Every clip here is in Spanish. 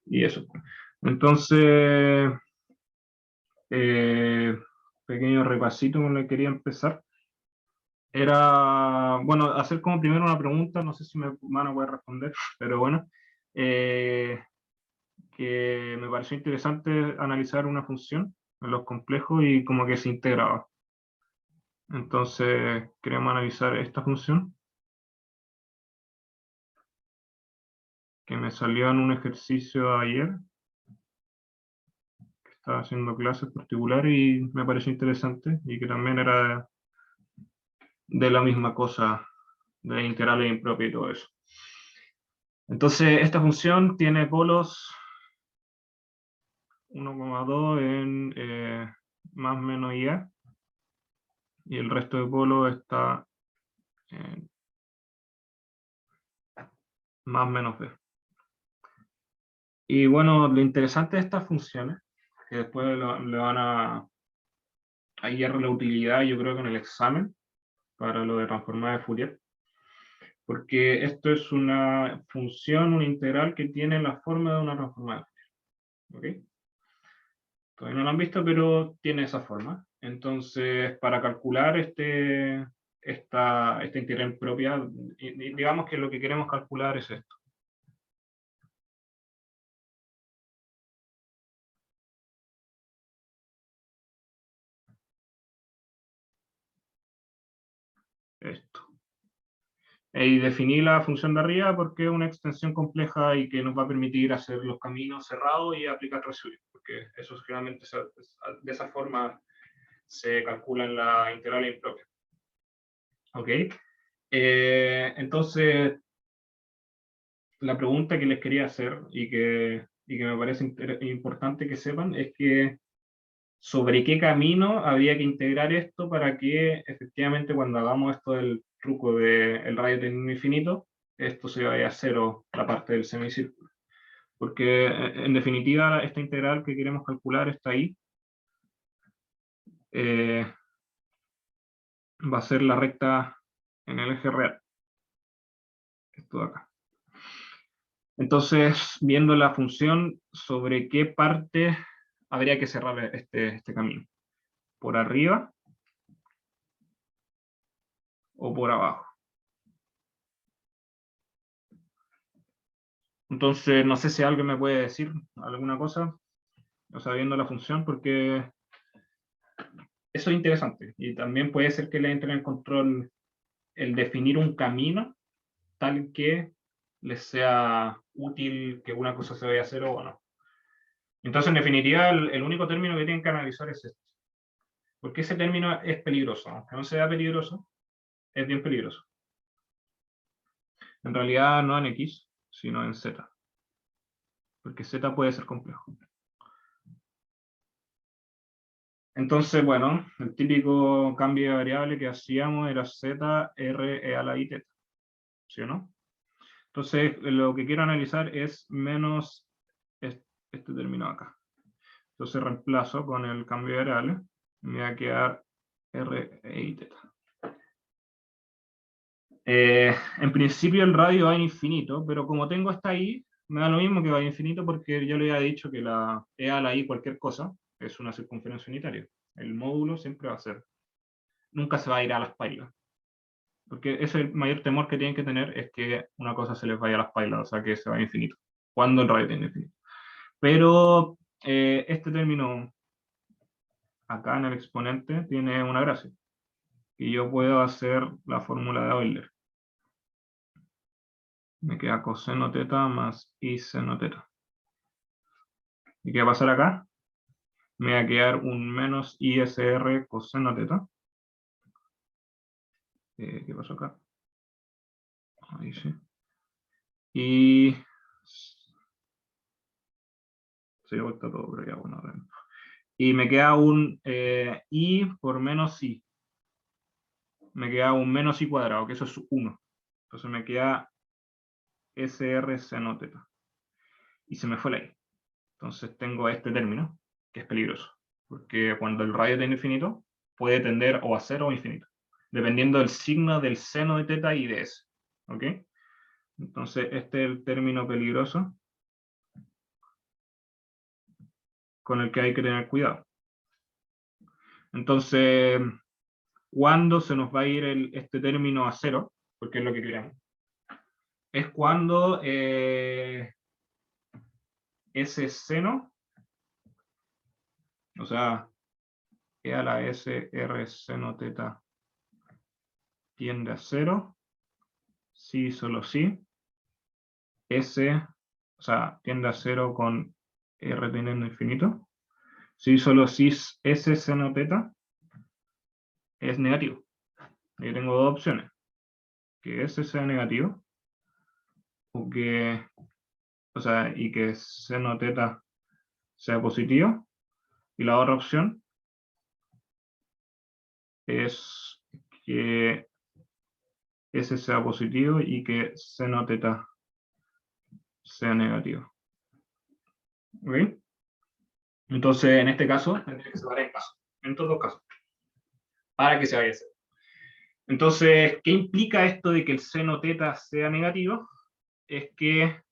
y eso. Entonces, eh, pequeño repasito con lo que quería empezar. Era, bueno, hacer como primero una pregunta, no sé si me van a poder responder, pero bueno, eh, que me pareció interesante analizar una función en los complejos y como que se integraba. Entonces, queremos analizar esta función que me salió en un ejercicio ayer, que estaba haciendo clases particulares y me pareció interesante y que también era de la misma cosa, de integrales impropias y todo eso. Entonces, esta función tiene polos 1,2 en más menos IA y el resto de polos está en más menos B. Y bueno, lo interesante de estas funciones, que después le van a hallar la utilidad, yo creo que en el examen, para lo de transformada de Fourier, porque esto es una función, una integral que tiene la forma de una transformada de Fourier. ¿Ok? Todavía no lo han visto, pero tiene esa forma. Entonces, para calcular esta integral propia, digamos que lo que queremos calcular es esto. Esto. Y definí la función de arriba porque es una extensión compleja y que nos va a permitir hacer los caminos cerrados y aplicar residuos, porque eso generalmente de esa forma se calcula en la integral impropia. ¿Ok? Entonces, la pregunta que les quería hacer y que me parece importante que sepan es que sobre qué camino habría que integrar esto para que efectivamente cuando hagamos esto del truco del radio teniendo infinito, esto se vaya a cero la parte del semicírculo. Porque en definitiva esta integral que queremos calcular está ahí. Va a ser la recta en el eje real. Esto de acá. Entonces, viendo la función, sobre qué parte habría que cerrar este camino. ¿Por arriba o por abajo? Entonces, no sé si alguien me puede decir alguna cosa, o sea, viendo la función, porque eso es interesante. Y también puede ser que le entre en control el definir un camino tal que les sea útil que una cosa se vaya a hacer o no. Entonces, en definitiva, el único término que tienen que analizar es este. Porque ese término es peligroso. Aunque no sea peligroso, es bien peligroso. En realidad, no en X, sino en Z. Porque Z puede ser complejo. Entonces, bueno, el típico cambio de variable que hacíamos era Z, R, E a la I, teta. ¿Sí o no? Entonces, lo que quiero analizar es menos este término acá. Entonces reemplazo con el cambio de variable. Me va a quedar R, E y teta. En principio el radio va a infinito, pero como tengo esta I, me da lo mismo que va a infinito porque yo le había dicho que la E a la I cualquier cosa es una circunferencia unitaria. El módulo siempre va a ser. Nunca se va a ir a las pailas. Porque ese es el mayor temor que tienen que tener, es que una cosa se les vaya a las pailas, o sea que se vaya a infinito. Cuando el radio tiene infinito. Pero este término acá en el exponente tiene una gracia. Y yo puedo hacer la fórmula de Euler. Me queda coseno teta más i seno teta. ¿Y qué va a pasar acá? Me va a quedar un menos ISR coseno teta. ¿Qué pasó acá? Ahí sí. Y se dio vuelta todo, pero ya bueno. Y me queda un i por menos i. Me queda un menos i cuadrado, que eso es 1. Entonces me queda SR seno teta. Y se me fue la i. Entonces tengo este término, que es peligroso. Porque cuando el radio tiene infinito, puede tender o a cero o infinito. Dependiendo del signo del seno de teta y de S. ¿Ok? Entonces este es el término peligroso. con el que hay que tener cuidado. Entonces, ¿cuándo se nos va a ir este término a cero? Porque es lo que queremos. Es cuando ese seno, o sea, e a la s r seno teta tiende a cero, sí, solo sí, s, o sea, tiende a cero con r teniendo infinito, sí, solo si s seno teta es negativo. Yo tengo dos opciones, que s sea negativo, o que, o sea, y que seno teta sea positivo, y la otra opción es que S sea positivo y que seno teta sea negativo. ¿Ok? Entonces, en este caso, tendría que separar en casos, en estos dos casos, para que se vaya a hacer. Entonces, ¿qué implica esto de que el seno teta sea negativo? Es que,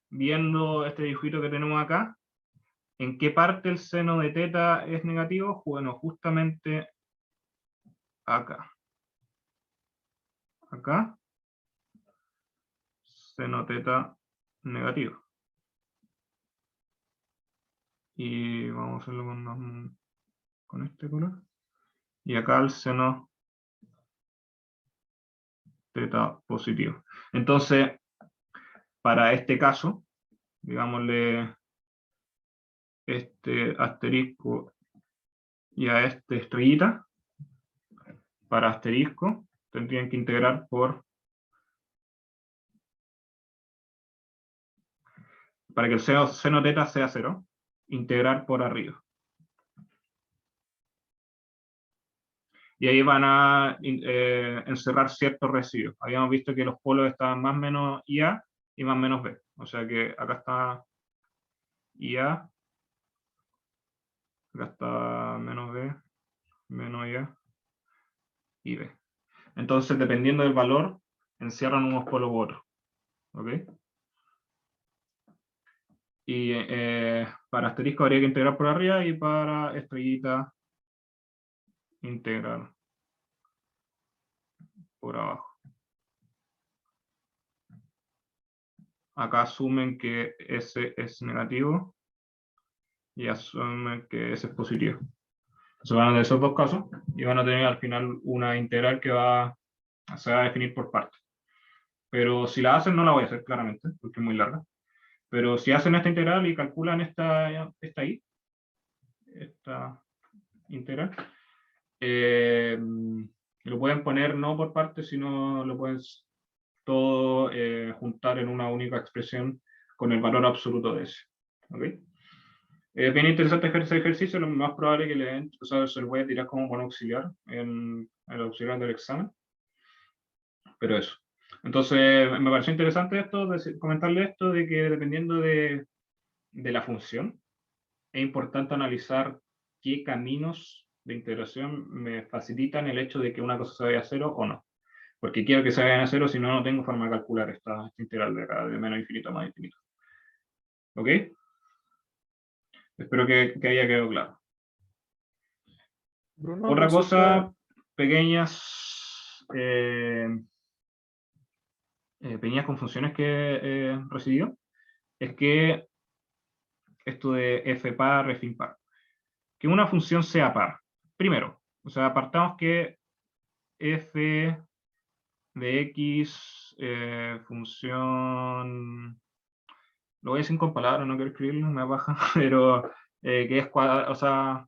viendo este dibujito que tenemos acá, ¿en qué parte el seno de teta es negativo? Bueno, justamente acá. Acá, seno teta negativo. Y vamos a hacerlo con este color. Y acá el seno teta positivo. Entonces, para este caso, digámosle este asterisco y a este estrellita, para asterisco tendrían que integrar por, para que el seno teta sea 0, integrar por arriba. Y ahí van a encerrar ciertos residuos. Habíamos visto que los polos estaban más menos IA y más menos B. O sea que acá está IA, acá está menos B, menos IA y B. Entonces, dependiendo del valor, encierran unos polos u otros. ¿Ok? Y para asterisco habría que integrar por arriba y para estrellita integrar por abajo. Acá asumen que S es negativo y asumen que S es positivo. Se van a de esos dos casos y van a tener al final una integral que se va a definir por partes. Pero si la hacen, no la voy a hacer claramente, porque es muy larga. Pero si hacen esta integral y calculan esta integral, lo pueden poner no por partes, sino lo pueden todo juntar en una única expresión con el valor absoluto de S. ¿Okay? Es bien interesante ese ejercicio, lo más probable que le den, o sea, se lo voy a tirar como buen auxiliar en el auxiliar del examen, pero eso. Entonces, me pareció interesante esto, comentarle esto, de que dependiendo de la función, es importante analizar qué caminos de integración me facilitan el hecho de que una cosa se vaya a cero o no. Porque quiero que se vayan a cero, si no, no tengo forma de calcular esta integral de acá, de menos infinito a más infinito. ¿Ok? Espero que haya quedado claro. Bruno, Otra consulta. cosa, pequeñas, pequeñas confusiones que he recibido, es que esto de f par, f impar, que una función sea par. Primero, o sea, apartamos que f de x, función, lo voy a decir con palabras, no quiero escribirlo, una baja, pero que es cuadrada, o sea,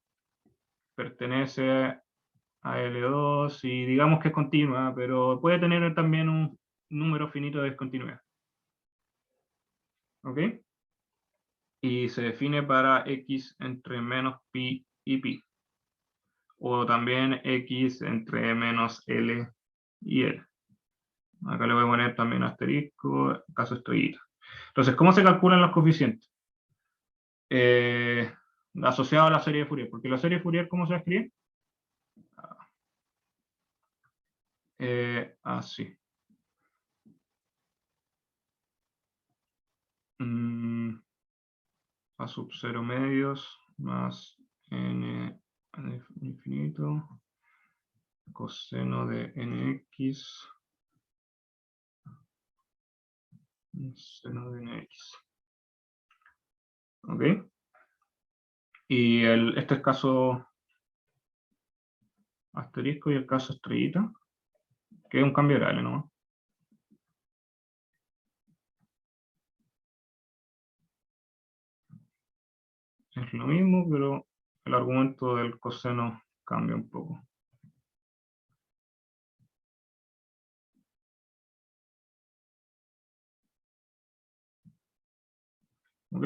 pertenece a L2 y digamos que es continua, pero puede tener también un número finito de discontinuidad. ¿Ok? Y se define para x entre menos pi y pi. O también x entre menos L y L. Acá le voy a poner también asterisco, caso estrellita. Entonces, ¿cómo se calculan los coeficientes? Asociado a la serie de Fourier, porque la serie de Fourier, ¿cómo se escribe? Así. A sub 0 medios más n infinito coseno de nx seno de nx. ¿Ok? Y este es caso asterisco y el caso estrellita, que es un cambio de L, ¿no? Es lo mismo, pero el argumento del coseno cambia un poco. ¿Ok?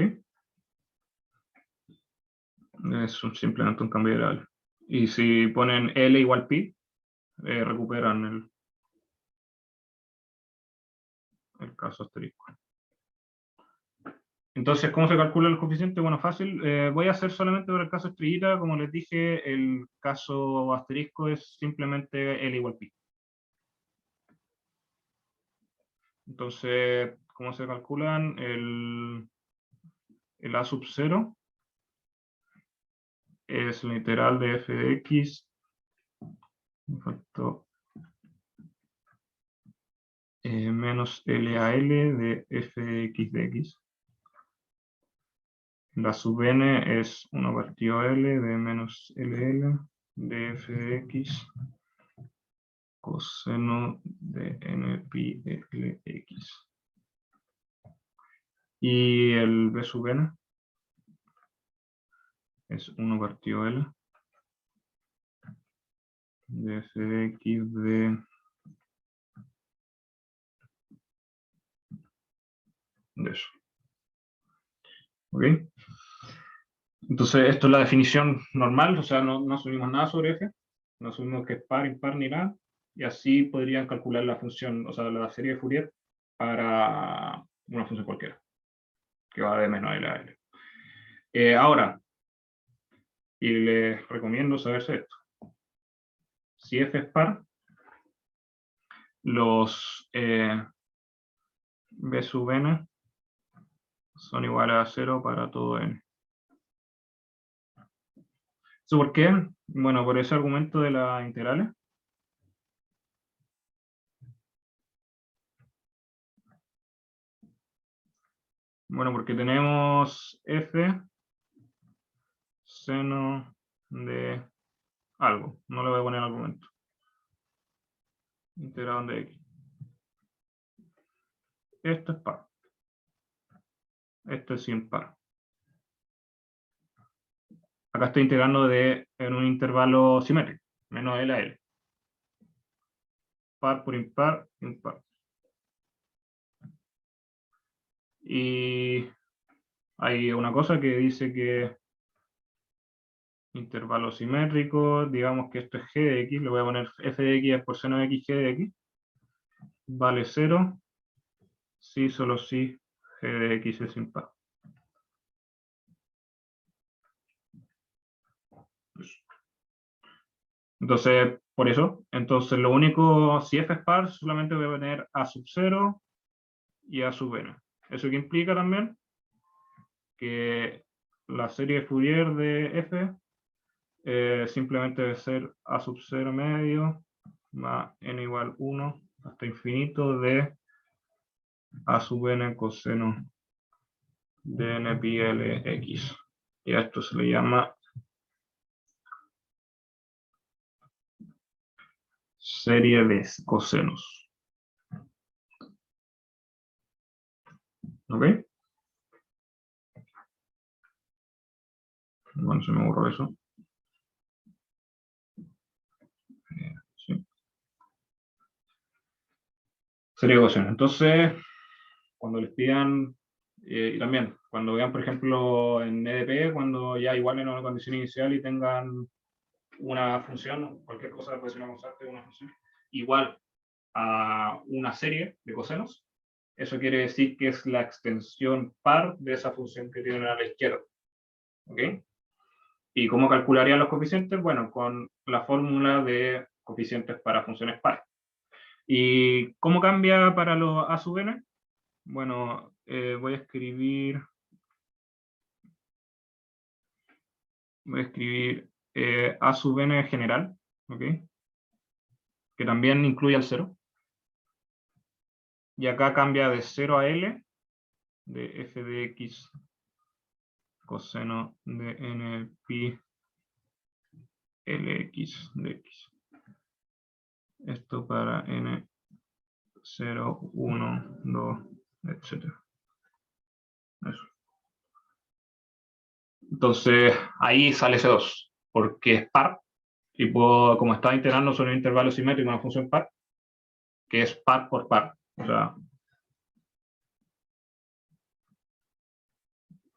Es simplemente un cambio de L. Y si ponen L igual pi, recuperan el caso asterisco. Entonces, ¿cómo se calcula el coeficiente? Bueno, fácil. Voy a hacer solamente por el caso estrellita. Como les dije, el caso asterisco es simplemente L igual pi. Entonces, ¿cómo se calculan? El A sub 0 es la integral de f de x, menos LAL de f de x de x. La sub n es 1 partido L de menos LL de f de x coseno de n pi Lx. Y el b sub n es 1 partido L de f de x de eso. ¿Ok? Entonces, esto es la definición normal, o sea, no asumimos nada sobre f, no asumimos que es par, impar ni nada, y así podrían calcular la función, o sea, la serie de Fourier para una función cualquiera, que va de menos a L a L. Ahora, y les recomiendo saberse esto. Si f es par, los b sub n son iguales a 0 para todo n. ¿Eso por qué? Bueno, por ese argumento de las integrales. Bueno, porque tenemos f seno de algo, no le voy a poner argumento. Integrado de x. Esto es par. Esto es sin par. Acá estoy integrando en un intervalo simétrico, menos L a L. Par por impar, impar. Y hay una cosa que dice que intervalo simétrico, digamos que esto es g de x, le voy a poner f de x por seno de x, g de x, vale 0, si solo si g de x es impar. Entonces, por eso, entonces lo único, si f es par, solamente voy a poner a sub 0 y a sub n. ¿Eso qué implica también? Que la serie de Fourier de f simplemente debe ser a sub 0 medio más n igual 1 hasta infinito de a sub n coseno de n pi Lx. Y a esto se le llama serie de cosenos. ¿Ok? Bueno, se me borró eso. Sí. Serie de cosenos. Entonces, cuando les pidan, y también, cuando vean, por ejemplo, en EDP, cuando ya igualen a una condición inicial y tengan una función, cualquier cosa puede ser una constante, una función, igual a una serie de cosenos, eso quiere decir que es la extensión par de esa función que tienen a la izquierda. ¿Ok? ¿Y cómo calcularían los coeficientes? Bueno, con la fórmula de coeficientes para funciones par. ¿Y cómo cambia para los a sub n? Bueno, voy a escribir voy a escribir A sub n general, ¿ok? Que también incluye al 0. Y acá cambia de 0 a L, de f de x coseno de n pi lx de x. Esto para n 0, 1, 2, etc. Eso. Entonces, ahí sale C2, porque es par, y puedo, como estaba integrando sobre un intervalo simétrico una función par, que es par por par. O sea,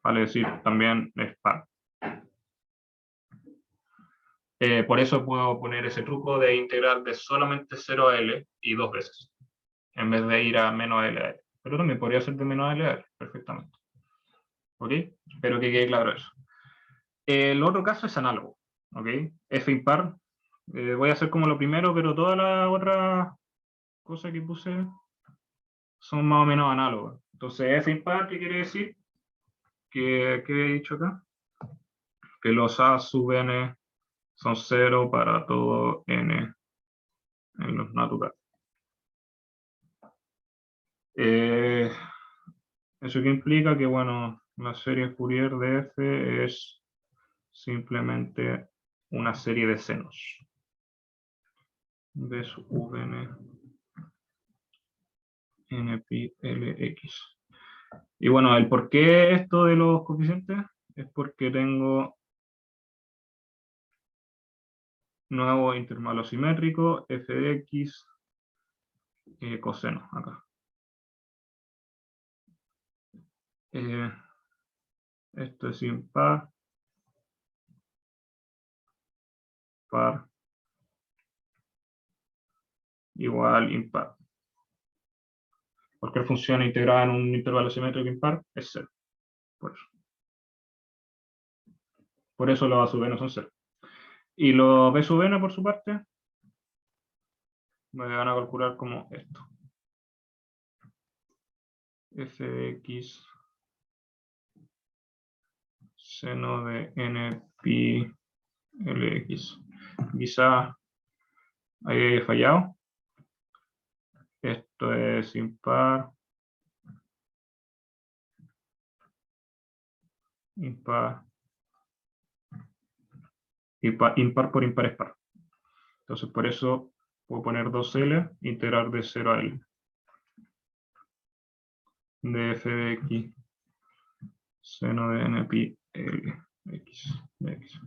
vale decir, también es par. Por eso puedo poner ese truco de integrar de solamente 0 a L y 2 veces, en vez de ir a menos L a L. Pero también podría ser de menos L a L, perfectamente. ¿Ok? Espero que quede claro eso. El otro caso es análogo. ¿Ok? F impar. Voy a hacer como lo primero, pero todas las otras cosas que puse son más o menos análogas. Entonces, F impar, ¿qué quiere decir? ¿Qué he dicho acá? Que los A sub n son 0 para todo n en los naturales. Eso que implica que, bueno, la serie Fourier de F es simplemente una serie de senos. B sub Vn n pi lx. Y bueno, el por qué esto de los coeficientes es porque tengo nuevo intervalo simétrico, f de x, coseno acá. Esto es impar, par, igual impar. Cualquier función integrada en un intervalo simétrico impar es 0. Por eso los a sub n son 0. Y los b sub n, por su parte, me van a calcular como esto. F de x seno de n pi lx. Quizá ahí he fallado. Esto es impar. Impar. Impar por impar es par. Entonces por eso puedo poner 2L, integrar de 0 a L. De f de x seno de n pi lx de x.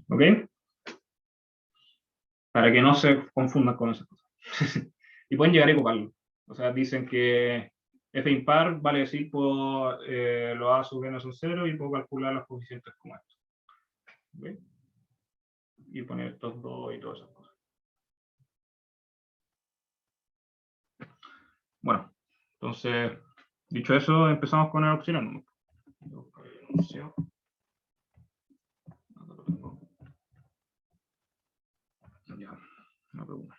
¿Ok? Para que no se confundan con esas cosas. Y pueden llegar a equivocarlo. O sea, dicen que f impar vale decir puedo, los a sub n son 0 y puedo calcular los coeficientes como esto. ¿Okay? Y poner estos dos y todas esas cosas. Bueno, entonces, dicho eso, empezamos con el auxiliar. Ya, una pregunta.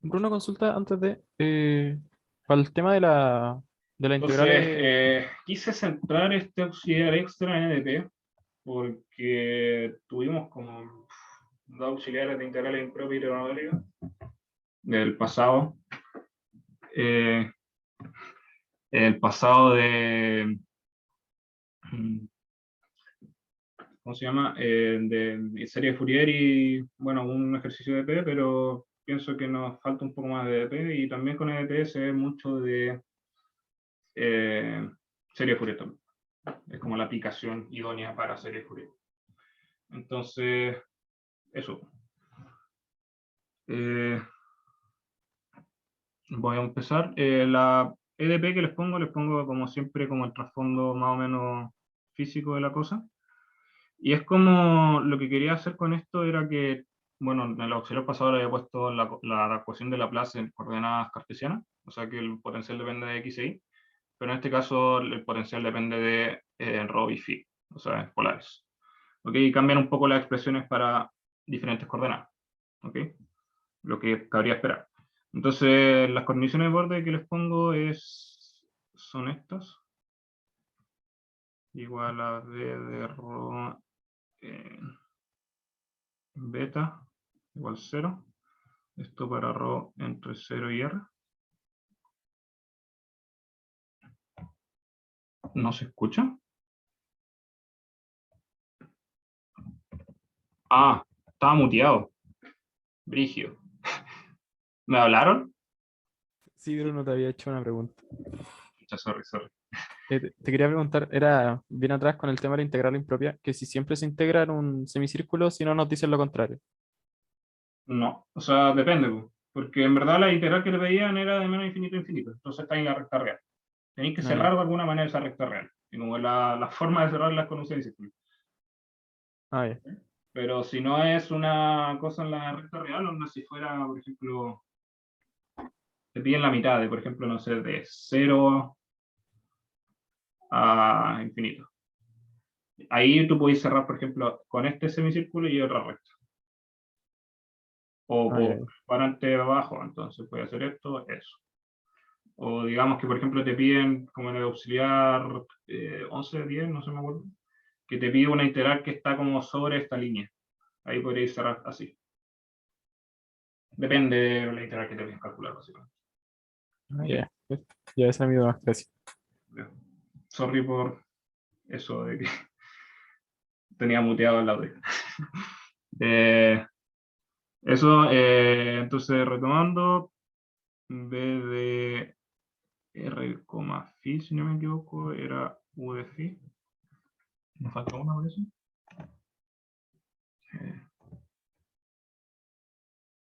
Bruno, consulta antes para el tema de la integral. Entonces, quise centrar este auxiliar extra en EDP porque tuvimos como dos auxiliares de integrales impropias y trigonométricas del pasado. El pasado de... ¿Cómo se llama? De serie de Fourier y, bueno, un ejercicio de EDP, pero pienso que nos falta un poco más de EDP y también con EDP se ve mucho de serie de Fourier también. Es como la aplicación idónea para serie de Fourier. Entonces, eso. Voy a empezar. La EDP que les pongo como siempre como el trasfondo más o menos físico de la cosa. Y es como lo que quería hacer con esto era que, bueno, en el auxiliar pasado le había puesto la ecuación de Laplace en coordenadas cartesianas, o sea que el potencial depende de x e y, pero en este caso el potencial depende de ρ y phi, o sea, polares. ¿Ok? Y cambian un poco las expresiones para diferentes coordenadas. ¿Ok? Lo que cabría esperar. Entonces, las condiciones de borde que les pongo son estas. Igual a B de rho beta igual 0. Esto para rho entre 0 y R. ¿No se escucha? Ah, estaba muteado. Brigio. ¿Me hablaron? Sí, Bruno, te había hecho una pregunta. Sorry, sorry. Te quería preguntar, era bien atrás con el tema de la integral impropia, que si siempre se integra en un semicírculo, si no nos dicen lo contrario. No, o sea, depende, po, porque en verdad la integral que te pedían era de menos infinito a infinito, entonces está en la recta real. Tenéis que Ah, cerrar ya. de alguna manera esa recta real, y como la forma de cerrarla es con un semicírculo. Ah, ya. Pero si no es una cosa en la recta real, o no si fuera, por ejemplo, te piden la mitad de, por ejemplo, no sé, de 0 a infinito. Ahí tú podéis cerrar, por ejemplo, con este semicírculo y otra recta. O Ah, ya, por ya. parante abajo, entonces puede hacer esto, eso. O digamos que, por ejemplo, te piden, como en el auxiliar 11, 10, no sé, me acuerdo, que te pide una integral que está como sobre esta línea. Ahí podréis cerrar así. Depende de la integral que te piden calcular, básicamente. Ah, Y ya. Ya esa es mi duda, gracias. sorry por eso de que tenía muteado el audio. Eh, entonces retomando, B de R, phi, si no me equivoco, era U de phi. ¿Me falta una por eso? Eh,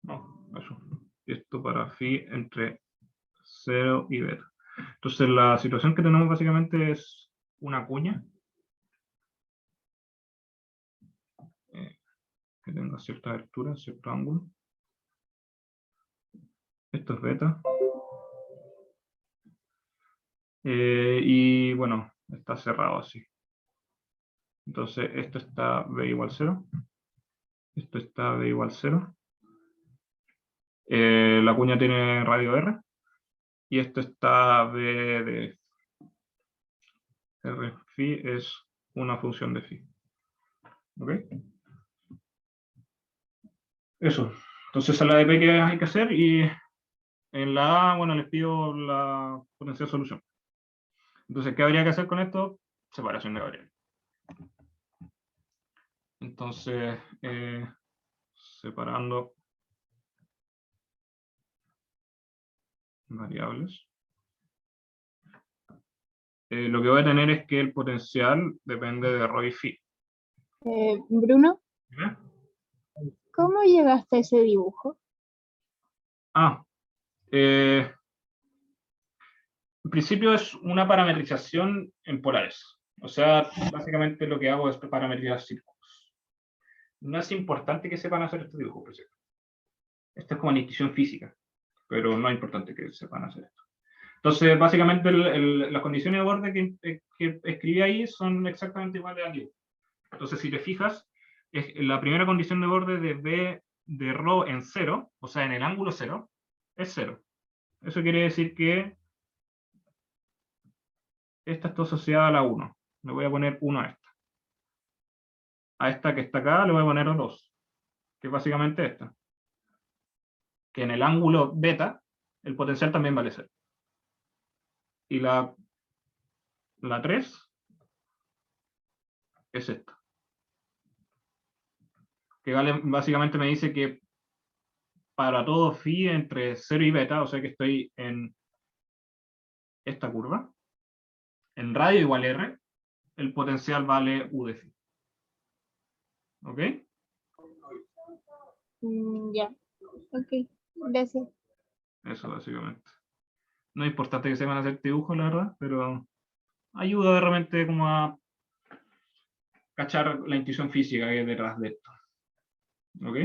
no, eso. Esto para phi entre 0 y beta. Entonces la situación que tenemos básicamente es una cuña que tenga cierta altura, cierto ángulo. Esto es beta. Y bueno, está cerrado así. Entonces esto está b igual 0. Esto está b igual 0. La cuña tiene radio r. Y esto está b de r phi es una función de phi. ¿Ok? Eso. Entonces esa es la de p que hay que hacer y en la A, bueno, les pido la potencial solución. Entonces, ¿qué habría que hacer con esto? Separación de variables. Entonces, separando variables. Lo que voy a tener es que el potencial depende de ρ y phi. Bruno, ¿Eh? ¿cómo llegaste a ese dibujo? Ah, en principio es una parametrización en polares. O sea, básicamente lo que hago es parametrizar círculos. No es importante que sepan hacer este dibujo, por cierto. Esto es como una intuición física, pero no es importante que sepan hacer esto. Entonces, básicamente las condiciones de borde que escribí ahí son exactamente iguales al dibujo. Entonces, si te fijas, la primera condición de borde de B de ρ en 0, o sea, en el ángulo 0, es 0. Eso quiere decir que esta está asociada a la 1. Le voy a poner 1 a esta. A esta que está acá le voy a poner 2, que es básicamente esta. Que en el ángulo beta, el potencial también vale 0. Y la 3 es esta. Que básicamente me dice que para todo phi entre 0 y beta, o sea que estoy en esta curva, en radio igual R, el potencial vale U de phi. ¿Ok? Ya, ok, gracias. Eso básicamente. No es importante que sepan hacer dibujos, la verdad, pero ayuda de repente como a cachar la intuición física que hay detrás de esto. ¿Ok?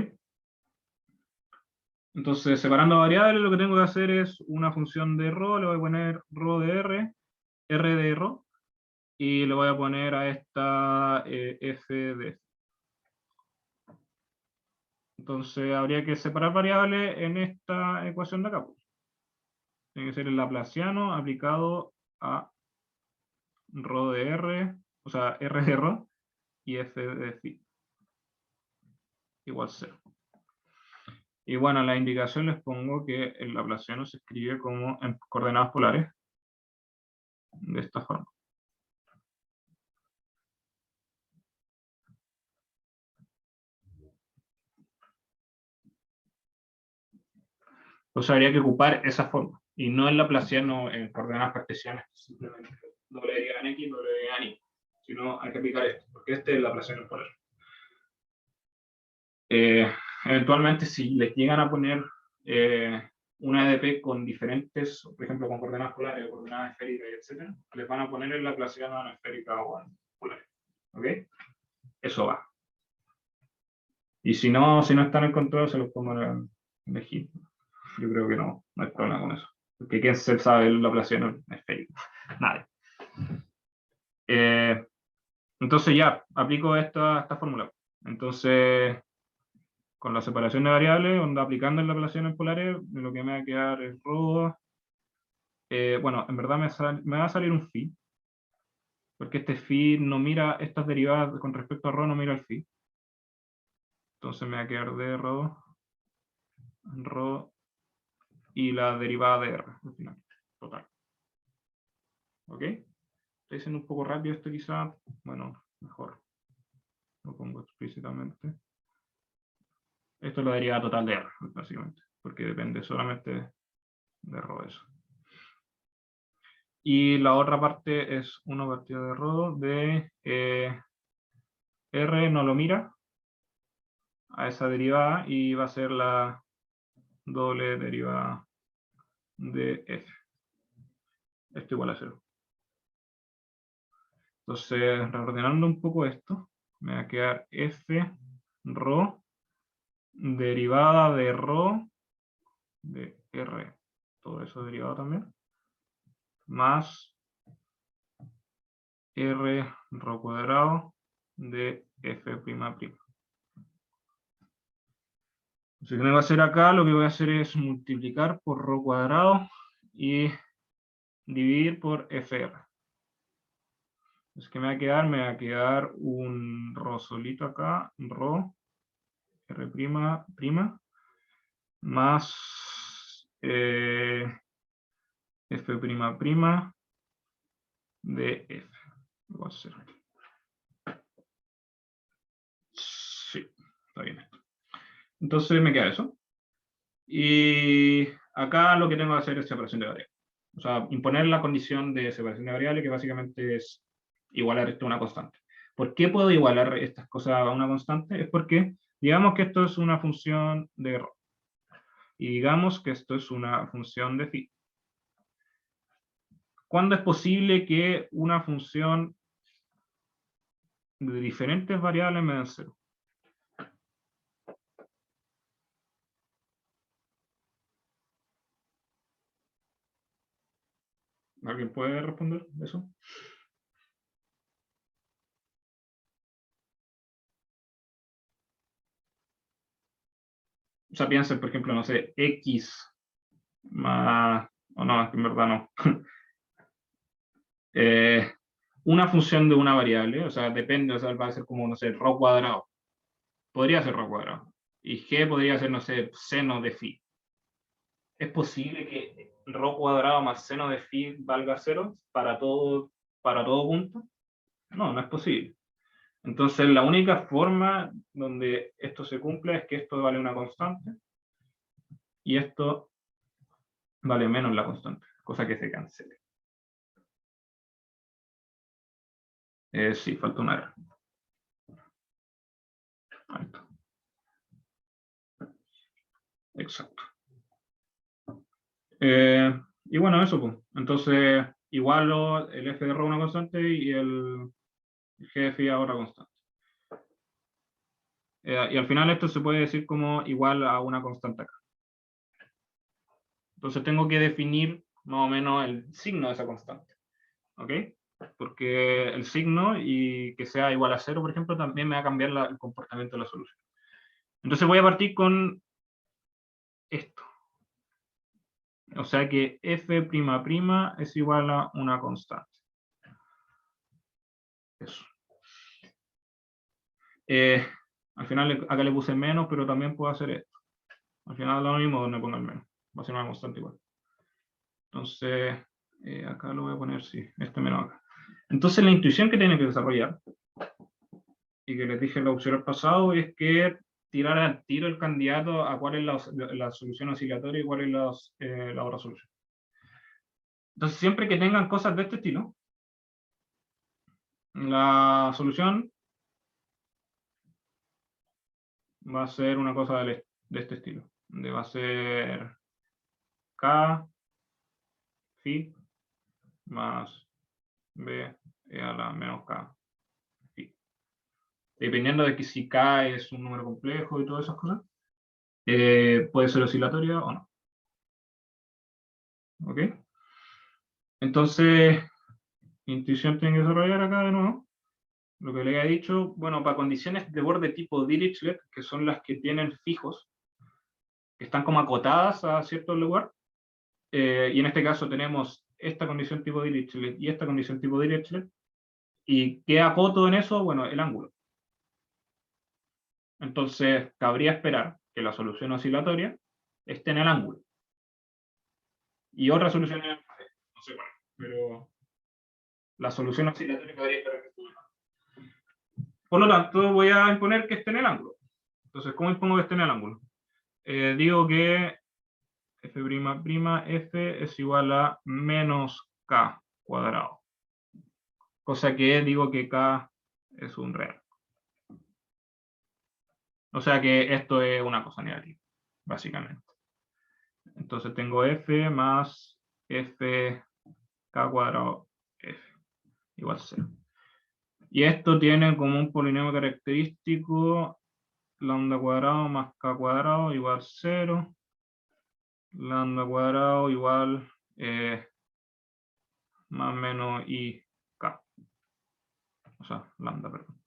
Entonces, separando variables, lo que tengo que hacer es una función de ρ, le voy a poner ρ de r, r de ρ, y le voy a poner a esta f de f. Entonces habría que separar variables en esta ecuación de acá. Tiene que ser el laplaciano aplicado a ρ de R, o sea, R de ρ y F de phi igual 0. Y bueno, en la indicación les pongo que el laplaciano se escribe como en coordenadas polares, de esta forma. Entonces habría que ocupar esa forma, y no el laplaciano en coordenadas cartesianas, simplemente doble derivada en X, doble derivada en Y, sino hay que aplicar esto, porque este es el laplaciano polar. Eventualmente, si les llegan a poner una EDP con diferentes, por ejemplo, con coordenadas polares o coordenadas esféricas, etc., les van a poner el laplaciano en esférica o en polar. ¿Ok? Eso va. Y si no están en control, se los pongo en elegir. Yo creo que no hay problema con eso. Porque ¿quién se sabe el laplaciano esférico? Nadie. Entonces ya, aplico esta fórmula. Entonces, con la separación de variables, aplicando el laplaciano en polares, lo que me va a quedar es ρ. Bueno, en verdad me va a salir un phi, porque este phi no mira estas derivadas con respecto a ρ, no mira el phi. Entonces me va a quedar de ρ y la derivada de R al final, total. ¿Ok? Estoy haciendo un poco rápido esto quizá, bueno, mejor lo pongo explícitamente. Esto es la derivada total de R, básicamente, porque depende solamente de ρ eso. Y la otra parte es 1 partido de ρ de R no lo mira a esa derivada y va a ser la doble derivada de F. Esto igual a 0. Entonces, reordenando un poco esto, me va a quedar F ρ derivada de ρ de R, todo eso derivado también, más R ρ cuadrado de F''. Entonces, ¿qué me va a hacer acá? Lo que voy a hacer es multiplicar por ρ cuadrado y dividir por FR. Entonces, ¿qué me va a quedar? Me va a quedar un ρ solito acá, ρ, R', más F'' de F. Igual 0. Sí, está bien esto. Entonces me queda eso. Y acá lo que tengo que hacer es separación de variables. O sea, imponer la condición de separación de variables, que básicamente es igualar esto a una constante. ¿Por qué puedo igualar estas cosas a una constante? Es porque, digamos que esto es una función de ρ. Y digamos que esto es una función de phi. ¿Cuándo es posible que una función de diferentes variables me den 0? ¿Alguien puede responder eso? O sea, piensen, por ejemplo, no sé, x más... O no, es que en verdad no. Una función de una variable, o sea, depende, o sea, va a ser como, no sé, ρ cuadrado. Podría ser ρ cuadrado. Y g podría ser, no sé, seno de phi. ¿Es posible que ρ cuadrado más seno de phi valga 0 para todo punto? No, no es posible. Entonces, la única forma donde esto se cumple es que esto vale una constante y esto vale menos la constante, cosa que se cancele. Sí, falta una R. Ahí está. Exacto. Y bueno, eso, pues. Entonces, igual el f de ρ una constante y el g de phi a otra constante. Y al final esto se puede decir como igual a una constante acá. Entonces tengo que definir más o menos el signo de esa constante. ¿Ok? Porque el signo y que sea igual a 0, por ejemplo, también me va a cambiar el comportamiento de la solución. Entonces voy a partir con esto. O sea que f' es igual a una constante. Eso. Al final acá le puse menos, pero también puedo hacer esto. Al final da lo mismo donde ponga el menos. Va a ser una constante igual. Entonces, acá lo voy a poner, sí, este menos acá. Entonces la intuición que tiene que desarrollar, y que les dije en la opción pasado, es que tirar al tiro el candidato a cuál es la solución oscilatoria y cuál es la otra solución. Entonces, siempre que tengan cosas de este estilo, la solución va a ser una cosa de este estilo, donde va a ser K, phi, más B a la menos K, phi. Dependiendo de que si K es un número complejo y todas esas cosas, puede ser oscilatoria o no. ¿Ok? Entonces, intuición tiene que desarrollar acá de nuevo. Lo que le he dicho, bueno, para condiciones de borde tipo Dirichlet, que son las que tienen fijos, que están como acotadas a cierto lugar, y en este caso tenemos esta condición tipo Dirichlet y esta condición tipo Dirichlet, y ¿qué acoto en eso? Bueno, el ángulo. Entonces, cabría esperar que la solución oscilatoria esté en el ángulo. Y otra solución en el no sé cuál, pero la solución oscilatoria cabría esperar que esté en el ángulo. Por lo tanto, voy a imponer que esté en el ángulo. Entonces, ¿cómo impongo que esté en el ángulo? Digo que f' es igual a menos k cuadrado. Cosa que digo que k es un real. O sea que esto es una cosa negativa, básicamente. Entonces tengo f más f k cuadrado f igual a 0. Y esto tiene como un polinomio característico lambda cuadrado más k cuadrado igual 0. Lambda cuadrado igual más o menos i k. O sea, lambda, perdón.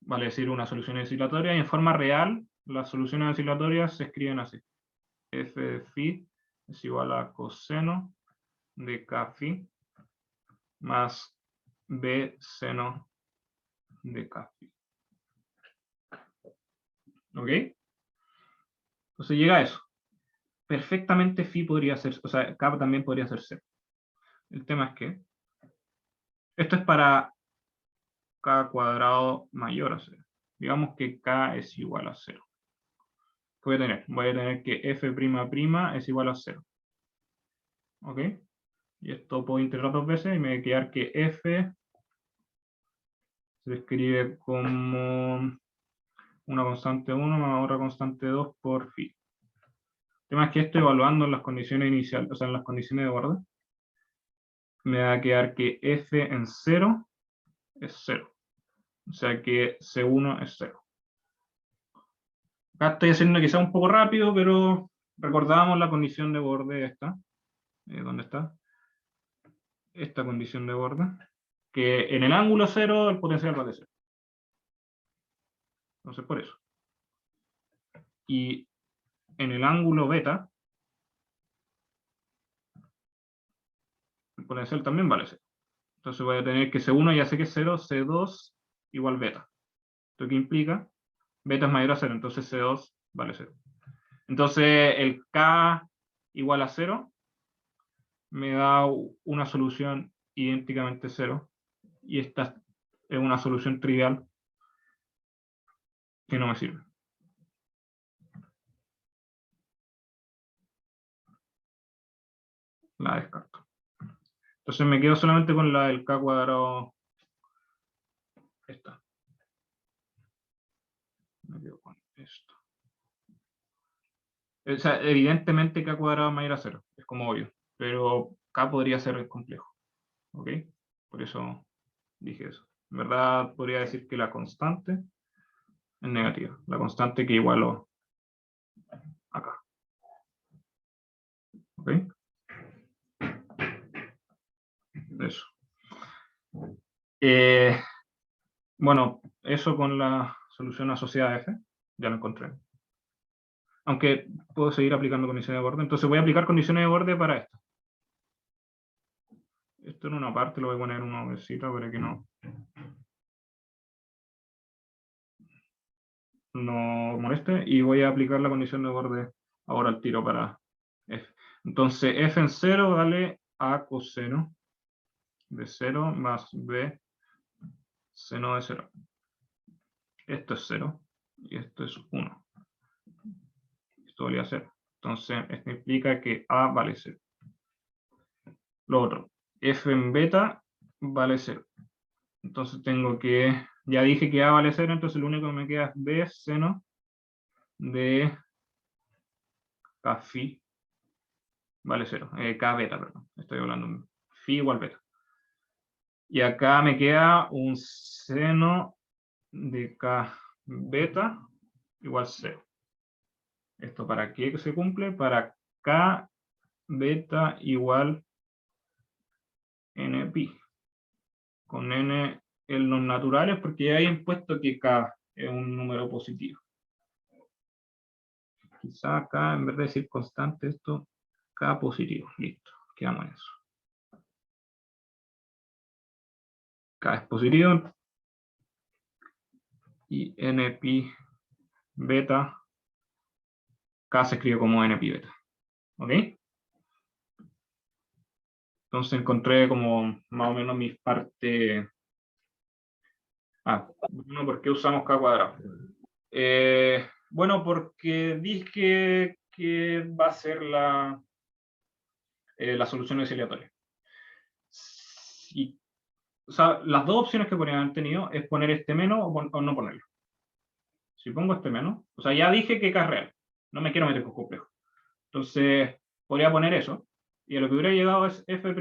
Vale decir una solución oscilatoria, y en forma real, las soluciones oscilatorias se escriben así. F de phi es igual a coseno de k phi más b seno de k phi. ¿Ok? Entonces llega a eso. Perfectamente phi podría ser, o sea, k también podría ser 0. El tema es que esto es para k cuadrado mayor a 0. Digamos que k es igual a 0. ¿Qué voy a tener? Voy a tener que f' es igual a 0. ¿Ok? Y esto puedo integrar dos veces y me va a quedar que f se escribe como una constante 1 más otra constante 2 por phi. El tema es que estoy evaluando en las condiciones iniciales, o sea, en las condiciones de borde. Me va a quedar que f en 0 es 0. O sea que C1 es 0. Acá estoy haciendo quizá un poco rápido, pero recordábamos la condición de borde esta. ¿Dónde está? Esta condición de borde. Que en el ángulo 0 el potencial vale 0. Entonces por eso. Y en el ángulo beta, el potencial también vale 0. Entonces voy a tener que C1 ya sé que es 0, C2 igual beta. ¿Esto qué implica? Beta es mayor a 0, entonces C2 vale 0. Entonces el K igual a 0 me da una solución idénticamente 0. Y esta es una solución trivial que no me sirve. La descarto. Entonces me quedo solamente con la del K cuadrado. Esta. Me quedo con esto. O sea, evidentemente K cuadrado es mayor a 0. Es como obvio. Pero K podría ser complejo. ¿Ok? Por eso dije eso. En verdad podría decir que la constante es negativa. La constante que igualo acá. ¿Ok? Eso. Bueno, eso con la solución asociada a F. Ya lo encontré. Aunque puedo seguir aplicando condiciones de borde. Entonces voy a aplicar condiciones de borde para esto. Esto en una parte lo voy a poner en una obesita para que no moleste. Y voy a aplicar la condición de borde ahora al tiro para f. Entonces f en 0 vale a coseno de 0 más b seno de 0. Esto es 0 y esto es 1. Esto valía 0. Entonces esto implica que a vale 0. Lo otro, f en beta vale 0. Entonces tengo que, ya dije que a vale 0, entonces lo único que me queda es b seno de k phi vale 0. K beta, perdón. Estoy hablando phi igual beta. Y acá me queda un seno de k beta igual 0. ¿Esto para qué se cumple? Para k beta igual n pi. Con n en los naturales, porque ya hay impuesto que k es un número positivo. Quizá acá, en vez de decir constante, esto, k positivo. Listo, quedamos en eso. K es positivo. Y n pi beta, k se escribe como n pi beta. ¿Ok? Entonces encontré como más o menos mis partes. Bueno, ¿por qué usamos k cuadrado? Bueno, porque dije que va a ser la solución oscilatoria. O sea, las dos opciones que podrían haber tenido es poner este menos o no ponerlo. Si pongo este menos, o sea, ya dije que k es real, no me quiero meter con complejo. Entonces, podría poner eso, y a lo que hubiera llegado es f'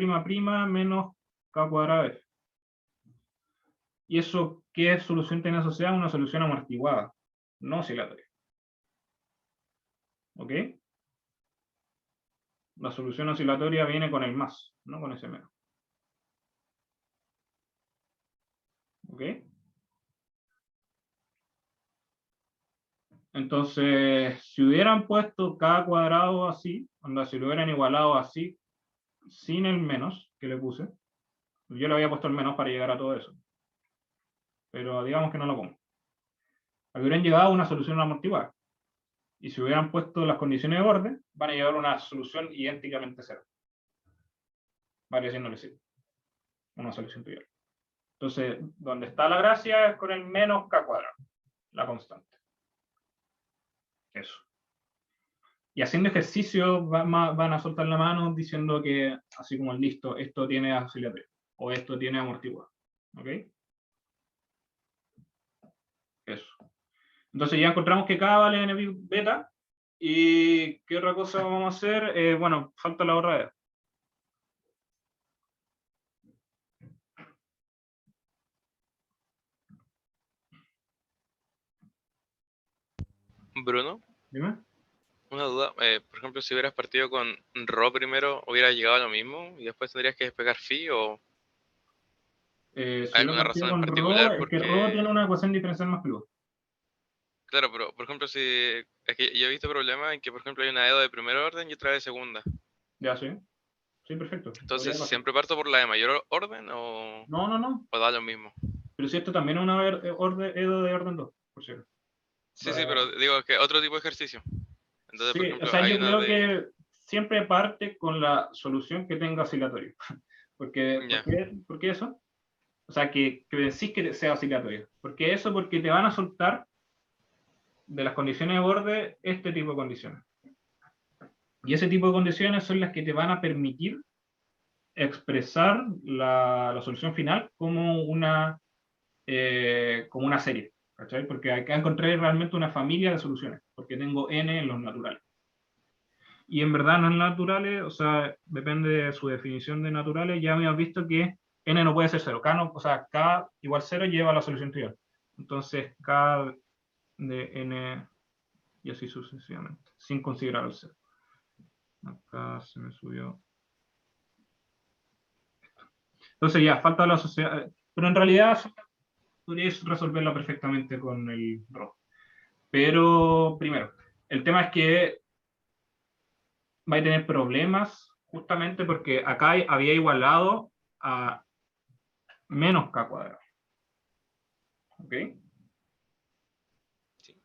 menos k cuadrado f. ¿Y eso qué solución tiene asociada? Una solución amortiguada, no oscilatoria. ¿Ok? La solución oscilatoria viene con el más, no con ese menos. ¿Ok? Entonces, si hubieran puesto k cuadrado así, si lo hubieran igualado así, sin el menos que le puse, yo le había puesto el menos para llegar a todo eso. Pero digamos que no lo pongo. Hubieran llegado a una solución amortiguada. Y si hubieran puesto las condiciones de borde, van a llegar a una solución idénticamente cero. Variación no le sirve. Una solución trivial. Entonces, donde está la gracia es con el menos k cuadrado, la constante. Eso. Y haciendo ejercicio van a soltar la mano diciendo que, así como el listo, esto tiene oscilatorio o esto tiene amortiguado. ¿Ok? Eso. Entonces ya encontramos que K vale n beta. ¿Y qué otra cosa vamos a hacer? Bueno, falta la otra vez. Bruno, Dime. una duda. Por ejemplo, si hubieras partido con Rho primero, ¿hubiera llegado a lo mismo y después tendrías que despegar Phi o Si hay hubiera alguna partido razón en con Rho, particular? es que Rho Porque, tiene una ecuación diferencial más peluda. claro, pero por ejemplo, si es que yo he visto problemas en que, por ejemplo, hay una EDO de primer orden y otra de segunda. Ya, sí. Sí, perfecto. Entonces, Podría pasar. ¿siempre parto por la de mayor orden No, no, no. o da lo mismo? Pero si esto también es una EDO de orden 2, por cierto. Sí, sí, pero digo que otro tipo de ejercicio. Entonces, por Sí, o ejemplo, sea, hay yo una creo de... que siempre parte con la solución que tenga oscilatorio. Porque, Ya, ¿por qué eso? O sea, que decís que sea oscilatorio. Porque eso, porque te van a soltar de las condiciones de borde este tipo de condiciones. Y ese tipo de condiciones son las que te van a permitir expresar la solución final como una serie. ¿Cachai? Porque acá encontré realmente una familia de soluciones, porque tengo n en los naturales. Y en verdad no en naturales, o sea, depende de su definición de naturales, ya habíamos visto que n no puede ser cero. K no, o sea, k igual 0 lleva a la solución trivial. Entonces k de n y así sucesivamente, sin considerar el 0. Acá se me subió. Entonces ya, falta la sociedad. Pero en realidad podríais resolverla perfectamente con el RO. Pero primero, el tema es que va a tener problemas justamente porque acá había igualado a menos k cuadrado. ¿Ok? Sí.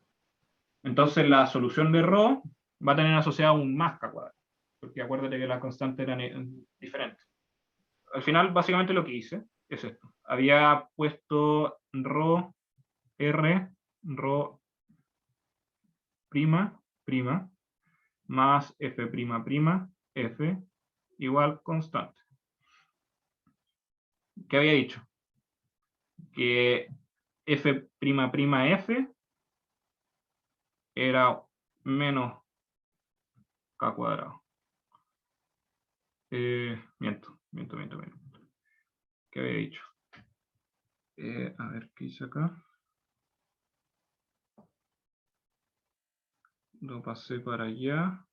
Entonces la solución de ρ va a tener asociado un más k cuadrado, porque acuérdate que las constantes eran diferentes. Al final, básicamente lo que hice es esto. Había puesto ρ, r, ρ prima, prima, más f prima, prima, f, igual constante. ¿Qué había dicho? Que f prima, prima, f era menos k cuadrado. Miento. ¿Qué había dicho? A ver, ¿qué hice acá? Lo pasé para allá,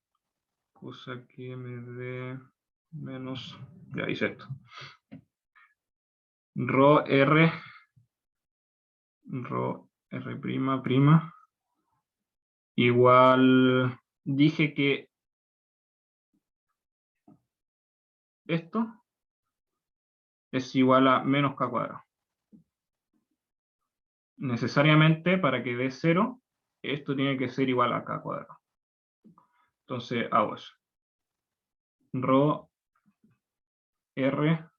cosa que me dé menos... Ya hice esto. Rho R prima prima igual, dije que esto es igual a menos k cuadrado. Necesariamente para que dé 0, esto tiene que ser igual a k cuadrado. Entonces hago eso. Rho R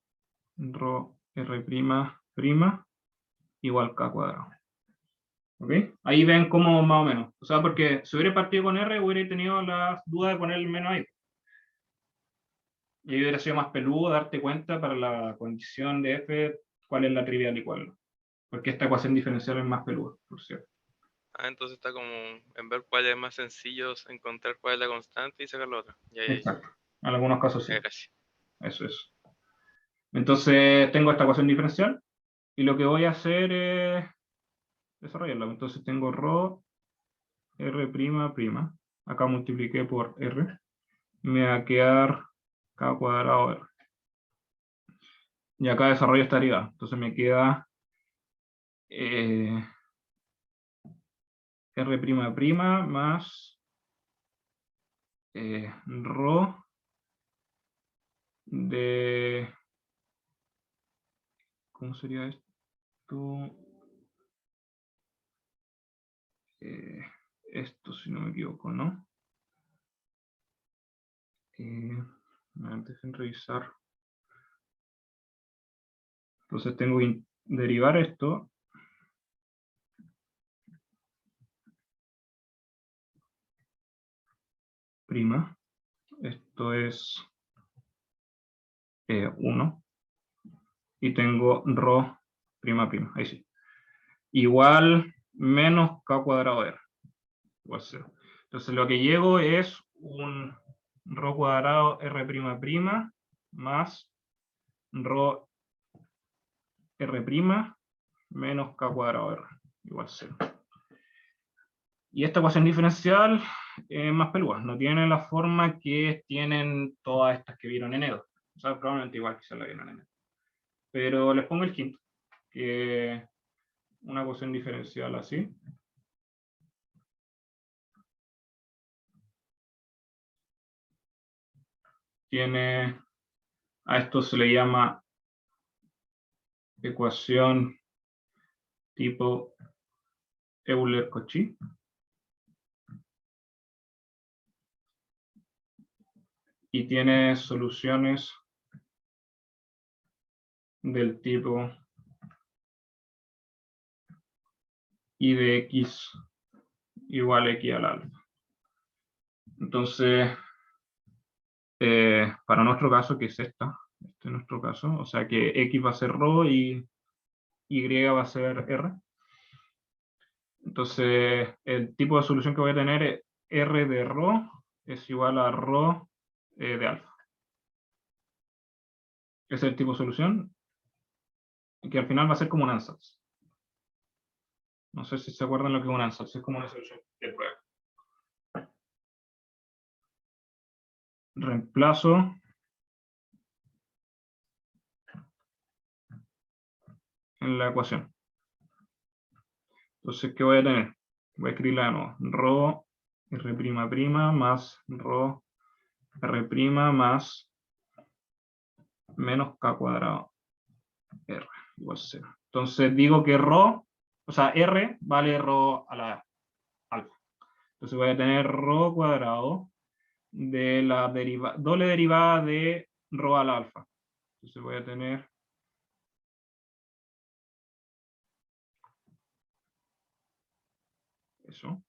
prima prima igual k cuadrado. ¿Ok? Ahí ven cómo más o menos. O sea, porque si hubiera partido con R, hubiera tenido la duda de poner el menos ahí. Y ahí hubiera sido más peludo darte cuenta para la condición de F cuál es la trivial y cuál no. Porque esta ecuación diferencial es más peluda, por cierto. Entonces está como en ver cuál es más sencillo, encontrar cuál es la constante y sacar la otra. Ya. Exacto. En algunos casos sí. Gracias. Eso es. Entonces tengo esta ecuación diferencial y lo que voy a hacer es desarrollarla. Entonces tengo ρ r prima prima. Acá multipliqué por r. Me va a quedar k cuadrado r. Y acá desarrollo esta derivada. Entonces me queda r prima prima más ρ de... ¿Cómo sería esto? Esto, si no me equivoco, ¿no? Dejen revisar. Entonces tengo que derivar esto. Prima. Esto es 1. Y tengo ρ prima prima. Ahí sí. Igual menos k cuadrado r. Igual 0. Entonces lo que llego es un ρ cuadrado r prima prima más ρ r prima menos k cuadrado r igual 0. Y esta ecuación diferencial es más peluda, no tiene la forma que tienen todas estas que vieron en EDO. O sea, probablemente igual que se la vieron en EDO. Pero les pongo el hint, que una ecuación diferencial así tiene, a esto se le llama ecuación tipo Euler-Cauchy. Y tiene soluciones del tipo I de x igual a x al alfa. Entonces, para nuestro caso, que es este es nuestro caso, o sea que x va a ser ρ y y va a ser r. Entonces, el tipo de solución que voy a tener es r de ρ es igual a ρ de alfa. Ese es el tipo de solución, que al final va a ser como un ansatz. No sé si se acuerdan lo que es un ansatz, es como una solución de prueba. Reemplazo en la ecuación. Entonces, ¿qué voy a tener? Voy a escribirla de nuevo. Rho R' más Rho R' más menos K cuadrado R igual 0. Entonces digo que Rho, o sea, R vale Rho a la alfa. Entonces voy a tener Rho cuadrado de la doble derivada de Rho a la alfa. Entonces voy a tener eso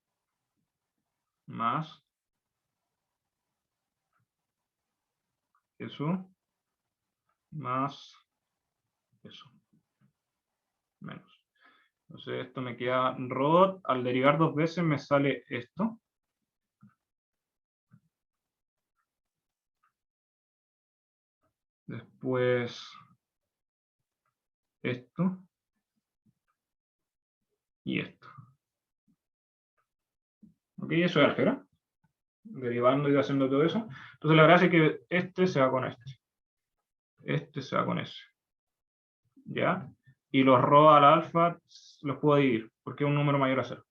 más eso más eso menos. Entonces esto me queda Rho, al derivar dos veces me sale esto. Después esto y esto. Ok, eso es álgebra. Derivando y haciendo todo eso. Entonces la gracia es que este se va con este. Este se va con ese. ¿Ya? Y los Rho al alfa los puedo dividir, porque es un número mayor a 0.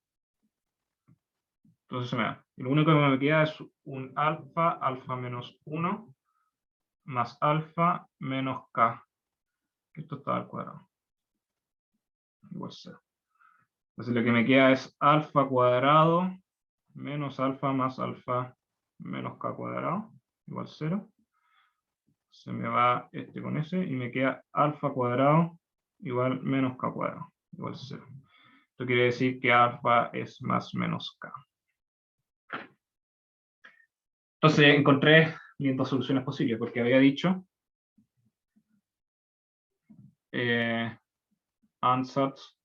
Entonces se me da. Y lo único que me queda es un alfa menos 1, más alfa menos k. Esto está al cuadrado. Igual 0. Entonces lo que me queda es alfa cuadrado menos alfa más alfa menos k cuadrado igual 0. Se me va este con ese y me queda alfa cuadrado igual menos k cuadrado igual 0. Esto quiere decir que alfa es más menos k. Entonces encontré dos soluciones posibles, porque había dicho ansatz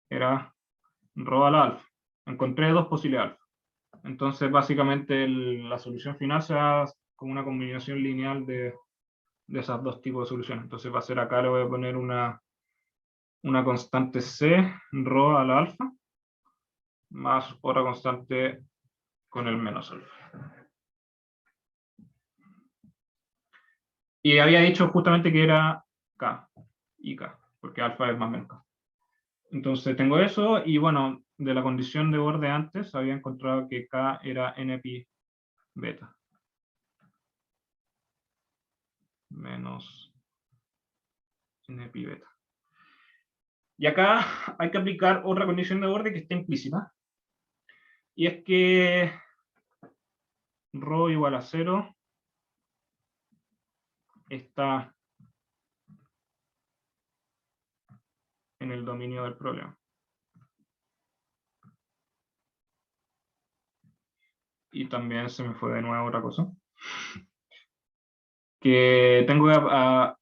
era Rho al alfa. Encontré dos posibilidades alfa. Entonces básicamente la solución final será como una combinación lineal de esos dos tipos de soluciones. Entonces va a ser acá, le voy a poner una constante C, Rho al alfa, más otra constante con el menos alfa. Y había dicho justamente que era K y K, porque alfa es más menos K. Entonces tengo eso, y bueno, de la condición de borde antes había encontrado que K era NPi beta. Menos NPi beta. Y acá hay que aplicar otra condición de borde que está implícita. Y es que Rho igual a 0 está en el dominio del problema. Y también se me fue de nuevo otra cosa. Que tengo que...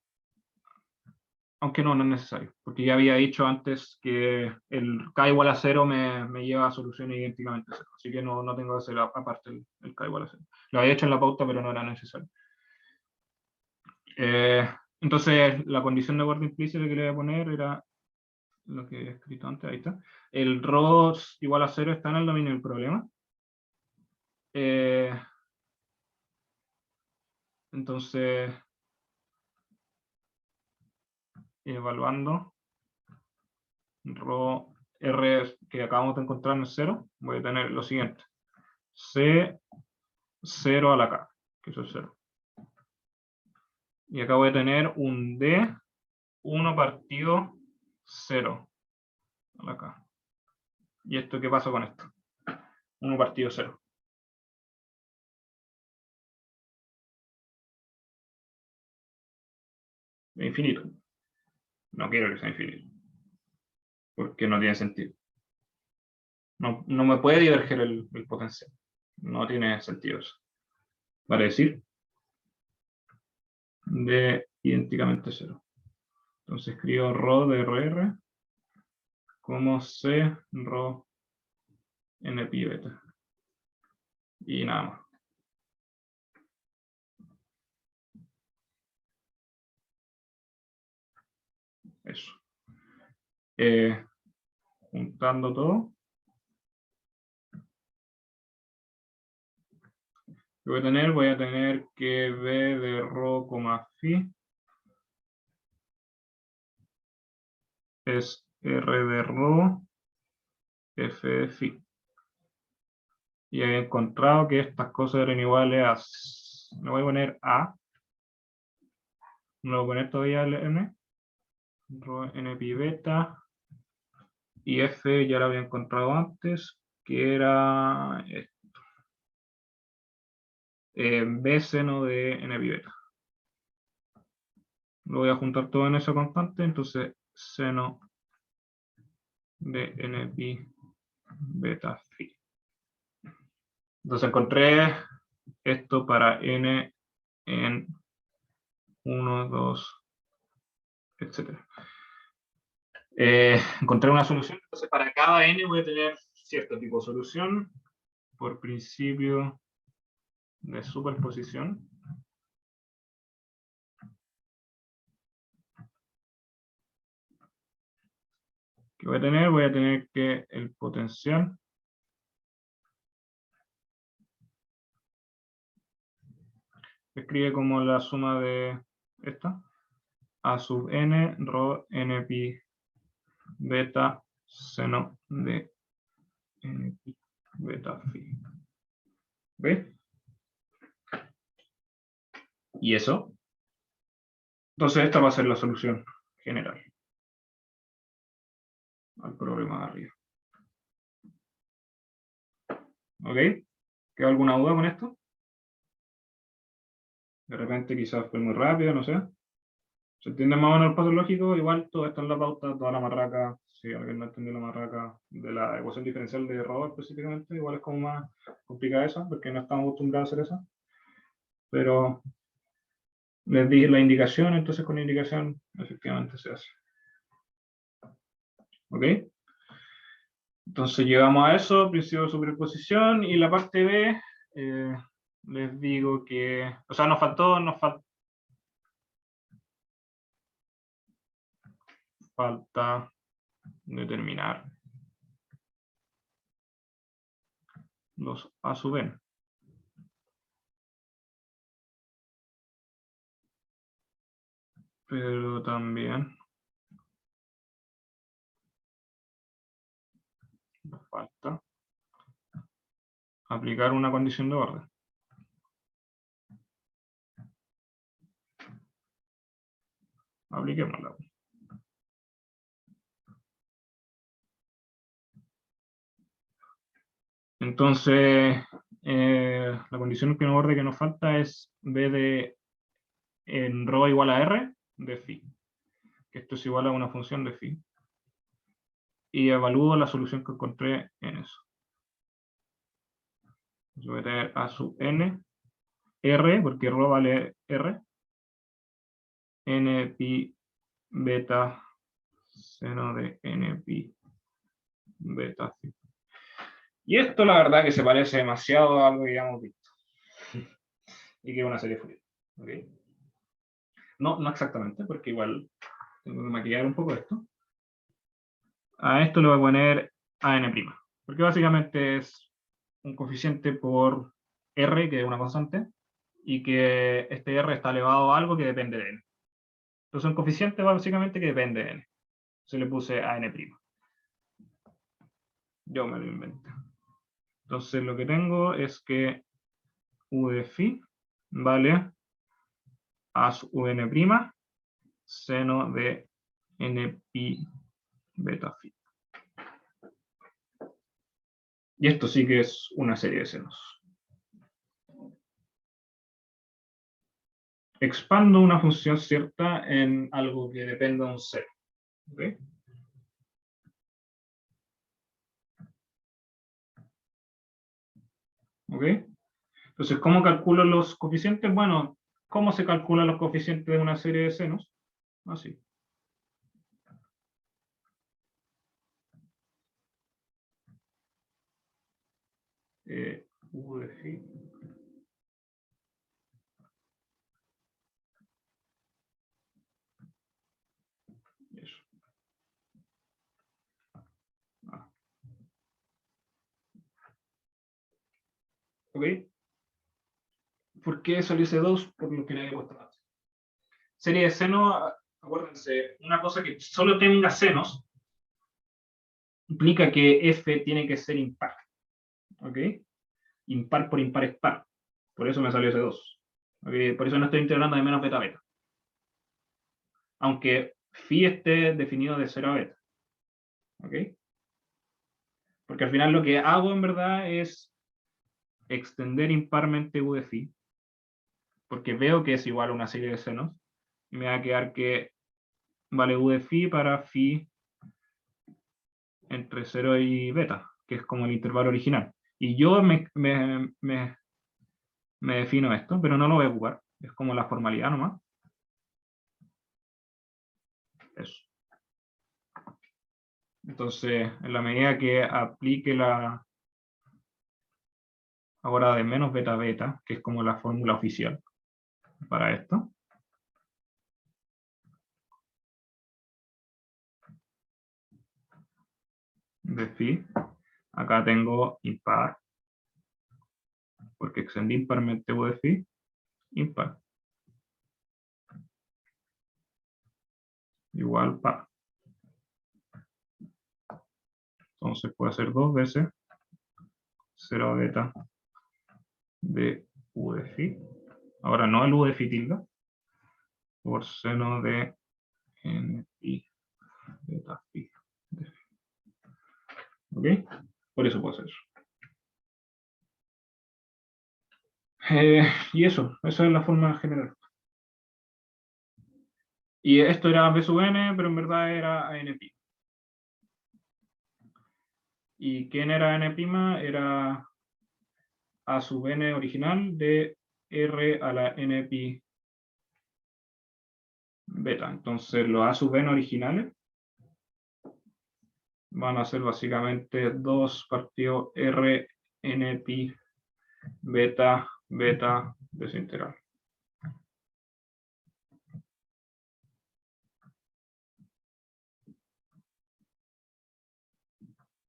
aunque no es necesario, porque ya había dicho antes que el k igual a 0 me lleva a soluciones idénticamente a 0. Así que no tengo que hacer aparte el k igual a 0. Lo había hecho en la pauta, pero no era necesario. Entonces, la condición de borde implícita que le voy a poner era lo que he escrito antes, ahí está. El Rho igual a 0 está en el dominio del problema. Entonces, evaluando Rho R que acabamos de encontrar en 0, voy a tener lo siguiente. C 0 a la K, que eso es 0. Y acá voy a tener un D 1 partido 0 a la K. ¿Y esto qué pasa con esto? 1 partido 0. Es infinito. No quiero que sea infinito. Porque no tiene sentido. No me puede diverger el potencial. No tiene sentido eso. Para decir D idénticamente 0. Entonces escribo Rho de RR como C Rho NPi beta. Y nada más. Eso. Juntando todo. Voy a tener que B de Rho, phi es R de Rho f de phi. Y había encontrado que estas cosas eran iguales a... Le voy a poner A. No le voy a poner todavía el n. Rho n pi beta. Y f ya lo había encontrado antes, que era b seno de n pi beta. Lo voy a juntar todo en esa constante, entonces seno de n pi beta phi. Entonces encontré esto para n en 1, 2, etc. Encontré una solución, entonces para cada n voy a tener cierto tipo de solución por principio de superposición. ¿Qué voy a tener? Voy a tener que el potencial se escribe como la suma de esta, a sub n, rho n pi beta seno de n pi beta phi. ¿Ves? ¿Y eso? Entonces esta va a ser la solución general al problema de arriba. ¿Ok? ¿Queda alguna duda con esto? De repente quizás fue muy rápido, no sé. ¿Se entiende más o menos el paso lógico? Igual todo está en la pauta, toda la marraca. Si alguien no entendió la marraca de la ecuación diferencial de Rho específicamente, igual es como más complicada esa, porque no estamos acostumbrados a hacer eso. Pero les di la indicación, entonces con la indicación efectivamente se hace. ¿Ok? Entonces llegamos a eso, principio de superposición, y la parte B, les digo que, o sea, nos falta determinar los A sub n. Pero también nos falta aplicar una condición de orden. Apliquémosla. Entonces, la condición en primer orden que nos falta es b de en rho igual a r de phi. Que esto es igual a una función de phi. Y evalúo la solución que encontré en eso. Yo voy a tener a sub n, r, porque rho vale r, n pi beta seno de n pi beta phi. Y esto la verdad que se parece demasiado a algo que ya hemos visto. Y que es una serie Fourier. ¿Okay? No exactamente, porque igual tengo que maquillar un poco esto. A esto le voy a poner an', porque básicamente es un coeficiente por r, que es una constante, y que este r está elevado a algo que depende de n. Entonces un coeficiente básicamente que depende de n. Se le puse an'. Yo me lo inventé. Entonces lo que tengo es que u de phi vale a sub n', seno de n pi beta phi. Y esto sí que es una serie de senos. Expando una función cierta en algo que dependa de un cero. ¿Okay? ¿Ok? Entonces, ¿cómo calculo los coeficientes? Bueno, ¿cómo se calculan los coeficientes de una serie de senos? Así. U de phi. Eso. Ah. ¿Ok? ¿Por qué salió ese 2? Por lo que le había puesto antes. Serie de seno, acuérdense, una cosa que solo tenga senos implica que f tiene que ser impar. ¿Ok? Impar por impar es par. Por eso me salió ese 2. ¿Ok? Por eso no estoy integrando de menos beta beta. Aunque phi esté definido de 0 a beta. ¿Ok? Porque al final lo que hago en verdad es extender imparmente u de phi, porque veo que es igual a una serie de senos, y me va a quedar que vale u de phi para phi entre 0 y beta, que es como el intervalo original. Y yo me defino esto, pero no lo voy a ocupar. Es como la formalidad nomás. Eso. Entonces, en la medida que aplique la ahora de menos beta beta, que es como la fórmula oficial para esto, de phi, acá tengo impar, porque extendí imparmente u de phi, impar, igual par. Entonces puede ser 2 veces 0 beta de u de phi. Ahora no el u de phi tilde, por seno de n pi beta phi de phi. ¿Ok? Por eso puede ser eso. Y eso, esa es la forma general. Y esto era b sub n, pero en verdad era n pi. ¿Y quién era n prima? Era a sub n original de r a la n pi beta. Entonces los a sub n originales van a ser básicamente 2 partido r n pi beta beta de su integral.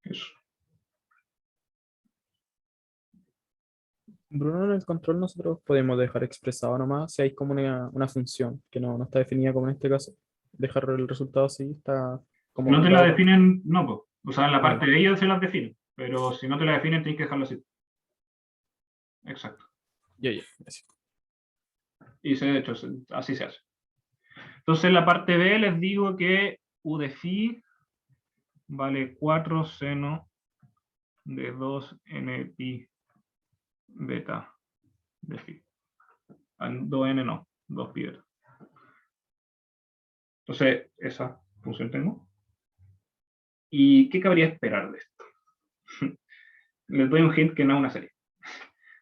Eso. Bruno, en el control nosotros podemos dejar expresado nomás si hay como una función que no está definida como en este caso. Dejar el resultado así, está Si no como te la dado. definen, no, pues. O sea, en la Ah, ya, parte de ellos se las definen. Pero si no te la definen, tienes que dejarlo así. Exacto. ya, gracias. Y de hecho, así se hace. Entonces, en la parte B les digo que u de phi vale 4 seno de 2 n pi beta de phi. 2n no, 2 pi beta. Entonces, esa función tengo. ¿Y qué cabría esperar de esto? Les doy un hint que no es una serie.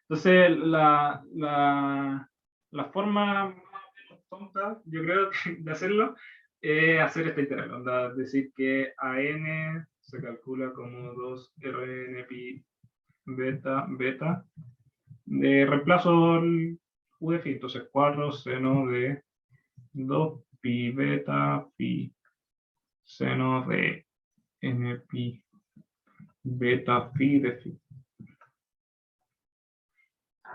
Entonces, la forma tonta, yo creo, de hacerlo es hacer esta integral. Onda, decir que a n se calcula como 2 Rn pi beta beta. De reemplazo el u de phi, entonces 4 seno de 2 pi beta pi seno de n pi beta phi de phi.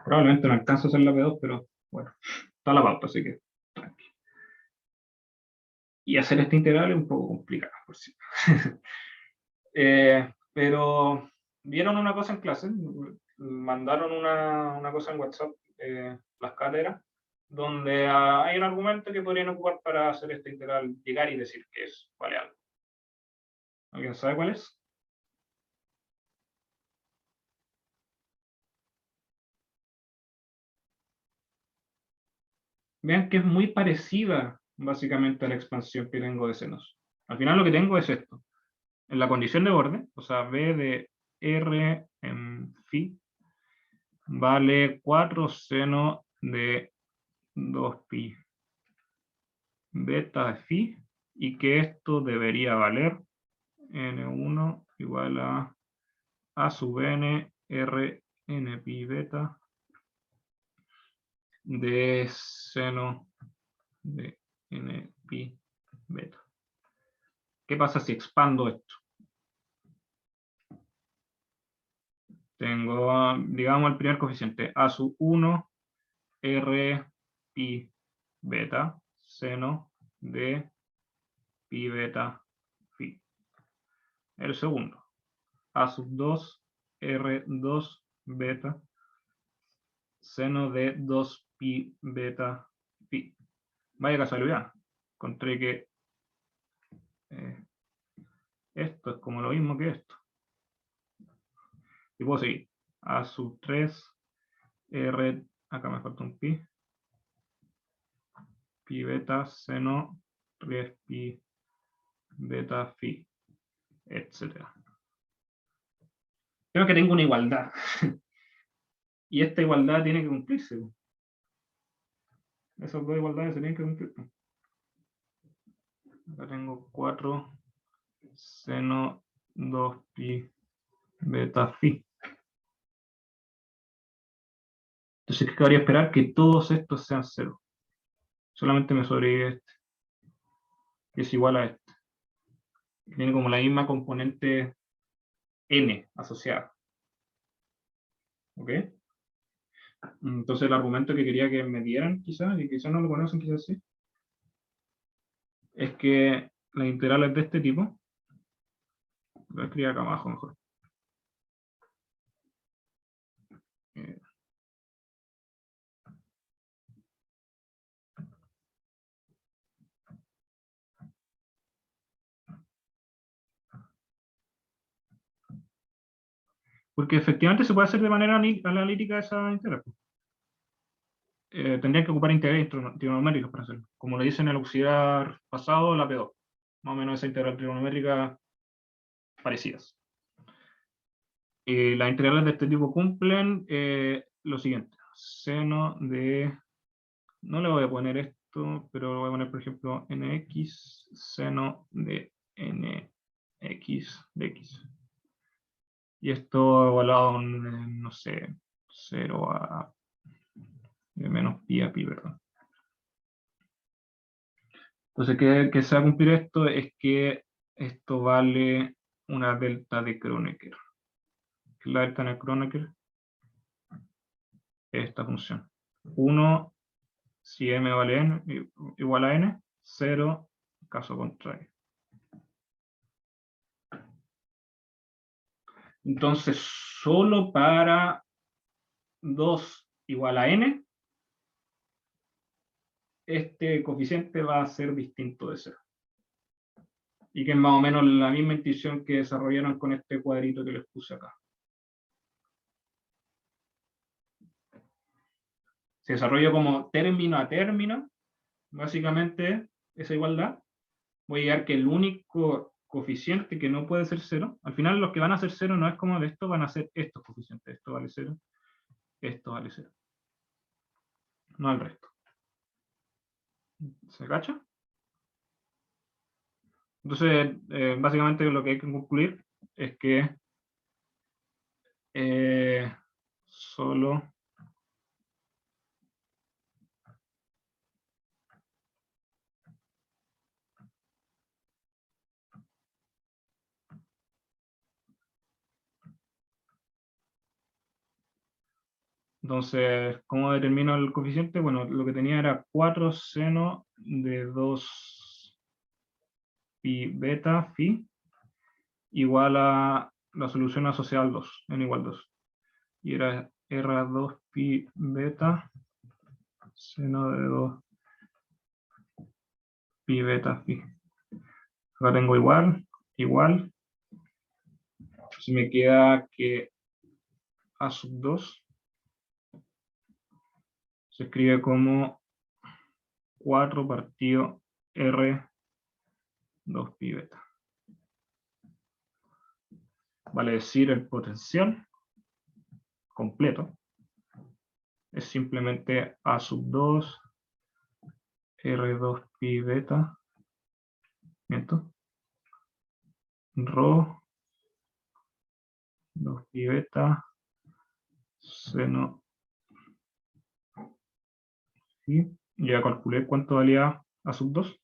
Probablemente no alcanzo a hacer la P2, pero bueno, está la pauta, así que tranqui. Y hacer esta integral es un poco complicado, por cierto. Pero vieron una cosa en clase, mandaron una cosa en WhatsApp, las cátedras, donde hay un argumento que podrían ocupar para hacer esta integral, llegar y decir que es vale algo. ¿Alguien sabe cuál es? Vean que es muy parecida básicamente a la expansión que tengo de senos. Al final lo que tengo es esto. En la condición de borde, o sea, b de r en phi, vale 4 seno de 2 pi beta de phi, y que esto debería valer n1 igual a sub n r n pi beta de seno de n pi beta. ¿Qué pasa si expando esto? Tengo, digamos, el primer coeficiente a sub 1 r pi beta seno de pi beta phi. el segundo. A sub 2, R2 beta, seno de 2 pi beta phi. Vaya casualidad. Encontré que esto es como lo mismo que esto. Y puedo seguir. A sub 3, R, acá me falta un pi. Pi beta, seno, 3 pi beta phi, etc. Creo que tengo una igualdad. Y esta igualdad tiene que cumplirse. Esas dos igualdades se tienen que cumplir. Acá tengo 4 seno 2 pi beta phi. Entonces, ¿qué cabría esperar? Que todos estos sean 0. Solamente me sobrevive este, que es igual a este. Tiene como la misma componente n asociada. ¿Ok? Entonces el argumento que quería que me dieran, quizás, y quizás no lo conocen, quizás sí, es que las integrales de este tipo, lo voy a escribir acá abajo mejor. Porque efectivamente se puede hacer de manera analítica esa integral. Tendrían que ocupar integrales trigonométricas para hacerlo. Como lo dice en el auxiliar pasado, la P2. Más o menos esa integral trigonométrica parecidas. Las integrales de este tipo cumplen lo siguiente. Seno de... No le voy a poner esto, pero lo voy a poner, por ejemplo, nx, seno de nx de x. Y esto evaluado en, no sé, 0 a menos pi a pi, ¿verdad? Entonces, ¿qué se va a cumplir esto? Es que esto vale una delta de Kronecker. ¿Qué es la delta de Kronecker? Esta función. 1 si m vale n, igual a n, 0 caso contrario. Entonces, solo para 2 igual a n, este coeficiente va a ser distinto de 0. Y que es más o menos la misma intuición que desarrollaron con este cuadrito que les puse acá. Se desarrolla como término a término, básicamente esa igualdad. Voy a llegar que el único coeficiente que no puede ser 0, al final los que van a ser 0 no es como de esto, van a ser estos coeficientes. Esto vale 0, esto vale 0. No el resto. ¿Se cacha? Entonces, básicamente lo que hay que concluir es que solo entonces, ¿cómo determino el coeficiente? Bueno, lo que tenía era 4 seno de 2 pi beta phi igual a la solución asociada al 2, n igual 2. Y era R2 pi beta seno de 2 pi beta phi. Acá tengo igual. Entonces me queda que a sub 2 se escribe como 4 partido R 2 pi beta. Vale decir, el potencial completo es simplemente A sub 2 R2 pi beta, ¿miento? Rho 2 pi beta seno y ya calculé cuánto valía A sub 2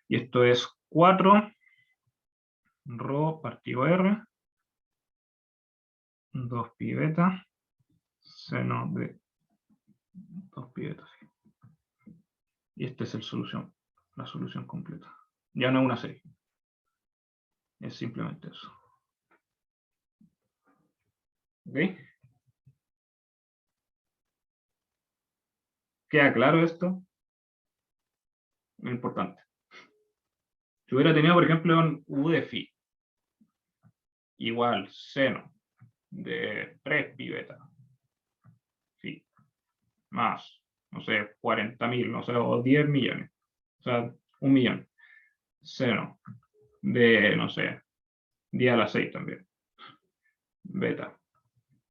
y esto es 4 rho partido R 2 pi beta seno de 2 pi beta. Y esta es la solución completa. Ya no es una serie. Es simplemente eso. ¿Ok? ¿Queda claro esto? Muy importante. Si hubiera tenido, por ejemplo, un u de phi igual seno de 3 pi beta phi más, no sé, 40.000, no sé, o 10 millones, o sea, 1 millón, seno de, no sé, 10 a la 6 también, beta,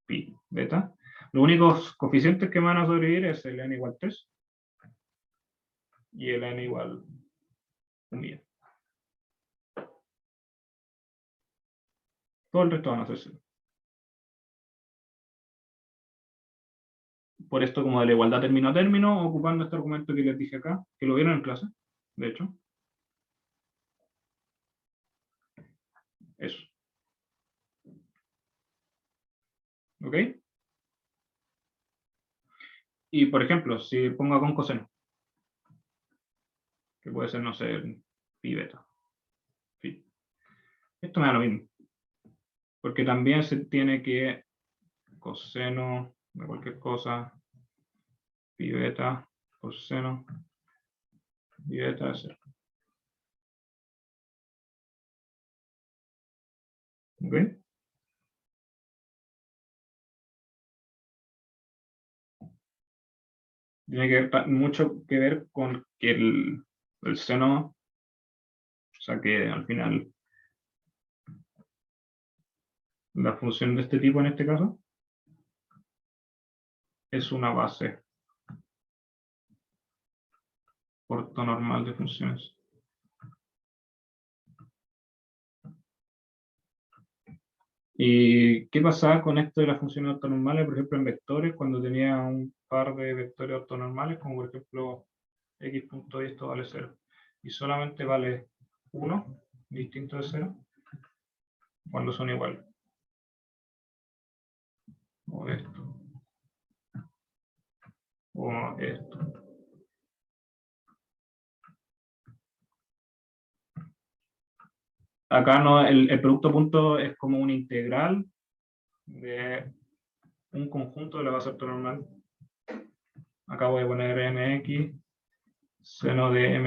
pi, beta. Los únicos coeficientes que van a sobrevivir es el n igual 3 y el n igual 1 millón. Todo el resto van a ser 0. Por esto, como de la igualdad término a término, ocupando este argumento que les dije acá, que lo vieron en clase, de hecho. Eso. ¿Ok? Y, por ejemplo, si pongo acá un coseno, que puede ser, no sé, pi beta. Phi. Esto me da lo mismo. Porque también se tiene que coseno de cualquier cosa, pi beta, coseno, pi beta es 0. ¿Ok? Tiene que ver, mucho que ver con que el seno, o sea que al final la función de este tipo en este caso es una base ortonormal de funciones. ¿Y qué pasaba con esto de las funciones ortonormales, por ejemplo, en vectores, cuando tenía un par de vectores ortonormales, como por ejemplo x punto y esto vale 0, y solamente vale 1, distinto de 0, cuando son iguales? O esto. O esto. Acá no, el producto punto es como una integral de un conjunto de la base ortonormal. Acá voy a poner mx, seno de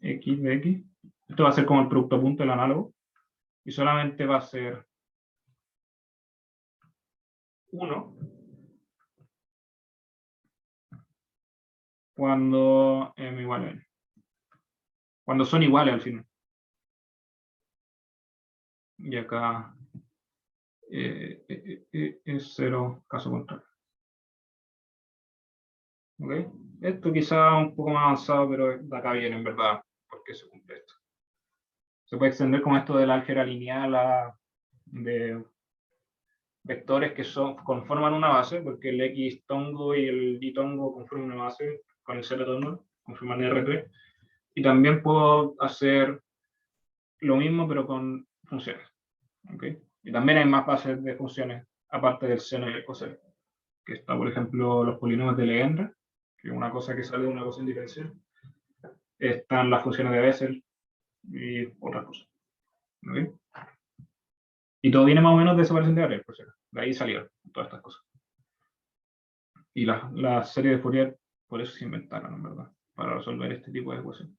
mx de x. Esto va a ser como el producto punto, el análogo. Y solamente va a ser 1 cuando m igual a n. Cuando son iguales al final. Y acá es 0 caso contrario. ¿Okay? Esto quizá un poco más avanzado, pero de acá viene en verdad, porque se cumple esto. Se puede extender como esto del álgebra lineal de vectores que conforman una base, porque el x tongo y el y tongo conforman una base con el z tongo, conforman R3. Y también puedo hacer lo mismo, pero con funciones. ¿Okay? Y también hay más bases de funciones, aparte del seno y el coseno. Que está, por ejemplo, los polinomios de Legendre, que es una cosa que sale de una ecuación diferencial. Están las funciones de Bessel y otras cosas. ¿Okay? Y todo viene más o menos de separación de áreas, por cierto. De ahí salieron todas estas cosas. Y la serie de Fourier, por eso se inventaron, en verdad, para resolver este tipo de ecuaciones.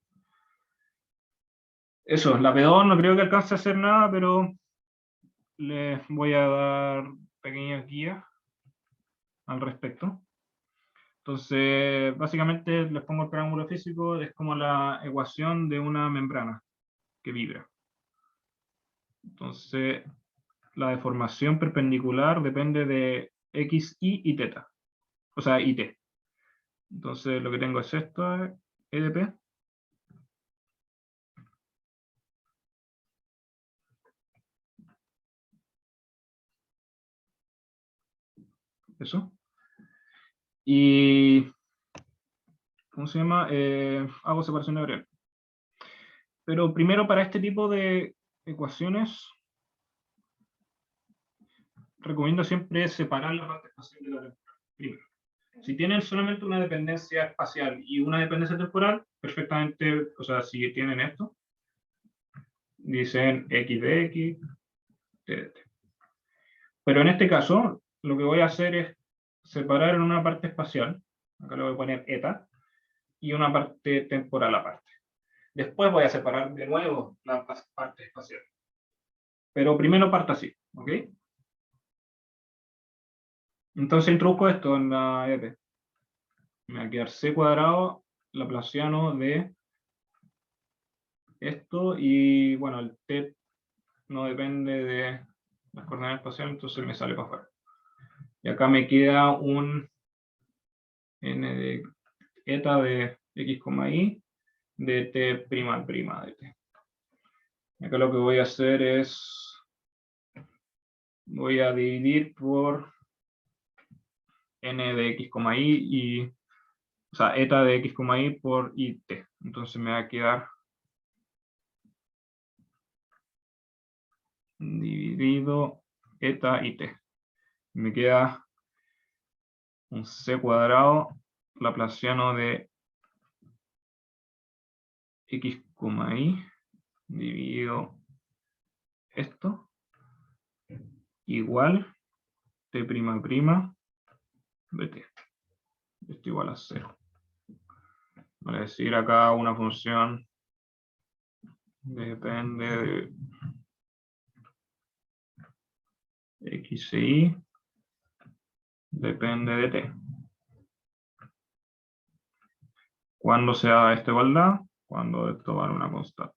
Eso, la P2 no creo que alcance a hacer nada, pero les voy a dar pequeñas guías al respecto. Entonces, básicamente les pongo el triángulo físico, es como la ecuación de una membrana que vibra. Entonces, la deformación perpendicular depende de x, y θ. O sea, y t. Entonces, lo que tengo es esto, E de P. Eso. Y, ¿cómo se llama? Hago separación de variables. Pero primero, para este tipo de ecuaciones, recomiendo siempre separar la parte espacial de la temporal. Primero. Si tienen solamente una dependencia espacial y una dependencia temporal, perfectamente, o sea, si tienen esto, dicen x de x, t de t. Pero en este caso, lo que voy a hacer es separar en una parte espacial, acá le voy a poner eta, y una parte temporal aparte. Después voy a separar de nuevo la parte espacial. Pero primero parto así, ¿ok? Entonces introduzco esto en la EP. Me va a quedar c cuadrado laplaciano de esto, y bueno, el t no depende de las coordenadas espaciales, entonces me sale para afuera. Y acá me queda un n de eta de x, y de t prima de t. Acá lo que voy a hacer es, voy a dividir por n de x, y, o sea, eta de x, y por it. Entonces me va a quedar dividido eta y t. Me queda un c cuadrado laplaciano de x, y dividido esto igual t prima de t. Esto igual a 0. Vale, es decir, acá una función depende de x e y, depende de t. ¿Cuándo se da esta igualdad? Cuando esto vale una constante.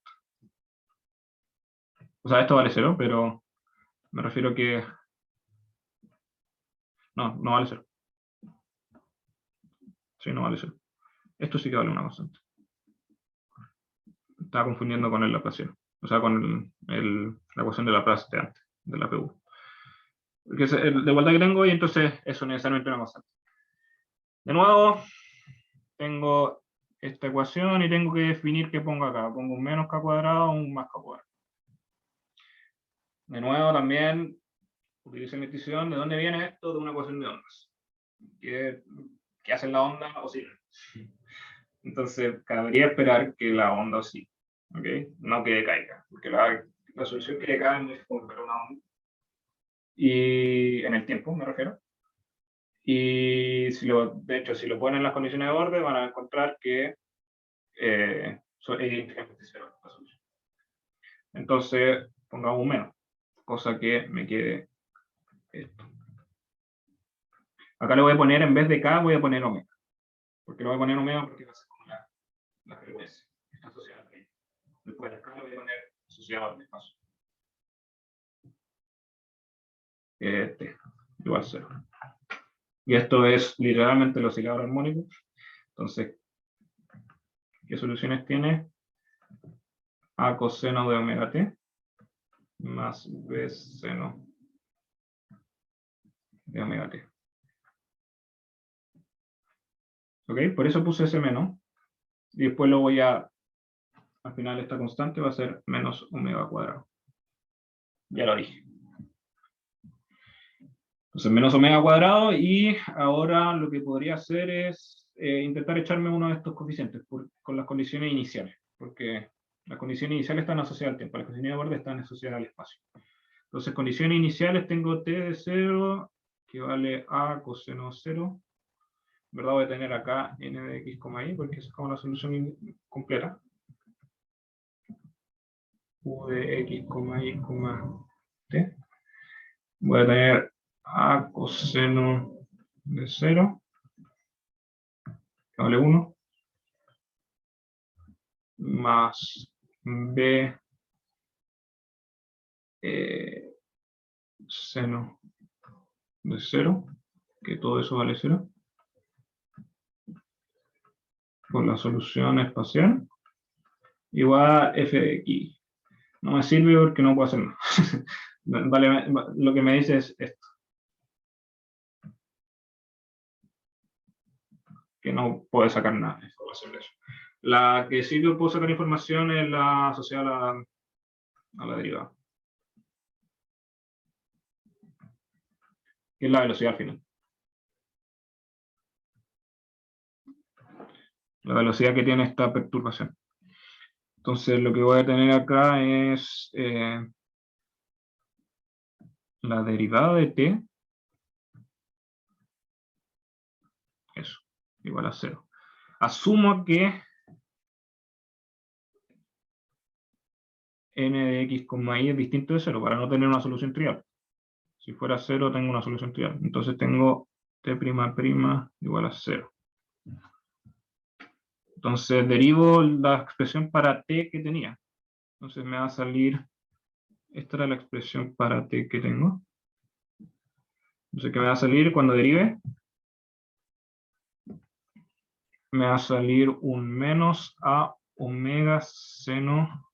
O sea, esto vale 0, pero me refiero que... No, no vale 0. Sí, no vale 0. Esto sí que vale una constante. Estaba confundiendo con el Laplaciano. O sea, con la ecuación de Laplace de antes, de la PU. Porque es la igualdad que tengo, y entonces eso necesariamente una constante. De nuevo, tengo esta ecuación y tengo que definir qué pongo acá. Pongo un menos k cuadrado o un más k cuadrado. De nuevo, también utilizo mi intuición. ¿De dónde viene esto? De una ecuación de ondas. ¿Qué hacen la onda? Oscilan. Entonces, cabría esperar que la onda oscile. ¿Okay? No que decaiga. Porque la solución que decae no es como una onda. Y en el tiempo, me refiero. Y de hecho, si lo ponen en las condiciones de borde, van a encontrar que es íntegramente cero la solución. Entonces, pongamos un menos, cosa que me quede esto. Acá le voy a poner, en vez de k, voy a poner omega. ¿Por qué lo voy a poner omega? Porque va a ser como la frecuencia que está asociada a ella. Después de acá le voy a poner asociado al espacio. Igual 0. Y esto es literalmente el oscilador armónico. Entonces, ¿qué soluciones tiene? A coseno de omega t más b seno de omega t. ¿Ok? Por eso puse ese menos. Y después lo voy a... Al final esta constante va a ser menos omega cuadrado. Ya lo dije. Entonces menos omega cuadrado, y ahora lo que podría hacer es intentar echarme uno de estos coeficientes con las condiciones iniciales. Porque las condiciones iniciales están asociadas al tiempo, las condiciones de borde están asociadas al espacio. Entonces, condiciones iniciales, tengo t de 0, que vale a coseno 0. ¿Verdad? Voy a tener acá n de x, y, porque es como la solución completa. U de x, y, t. Voy a tener a coseno de 0, que vale 1, más b seno de 0, que todo eso vale 0, por la solución espacial, igual a f de x. No me sirve porque no puedo hacer nada. Vale, lo que me dice es esto. Que no puede sacar nada de información de eso. La que sí que puedo sacar información es la asociada a la derivada. Que es la velocidad al final. La velocidad que tiene esta perturbación. Entonces lo que voy a tener acá es la derivada de t, eso, igual a 0. Asumo que n de x, y es distinto de 0, para no tener una solución trivial. Si fuera 0, tengo una solución trivial. Entonces tengo t' igual a 0. Entonces derivo la expresión para t que tenía. Entonces me va a salir, esta era la expresión para t que tengo. Entonces, ¿qué me va a salir cuando derive? Me va a salir un menos a omega seno.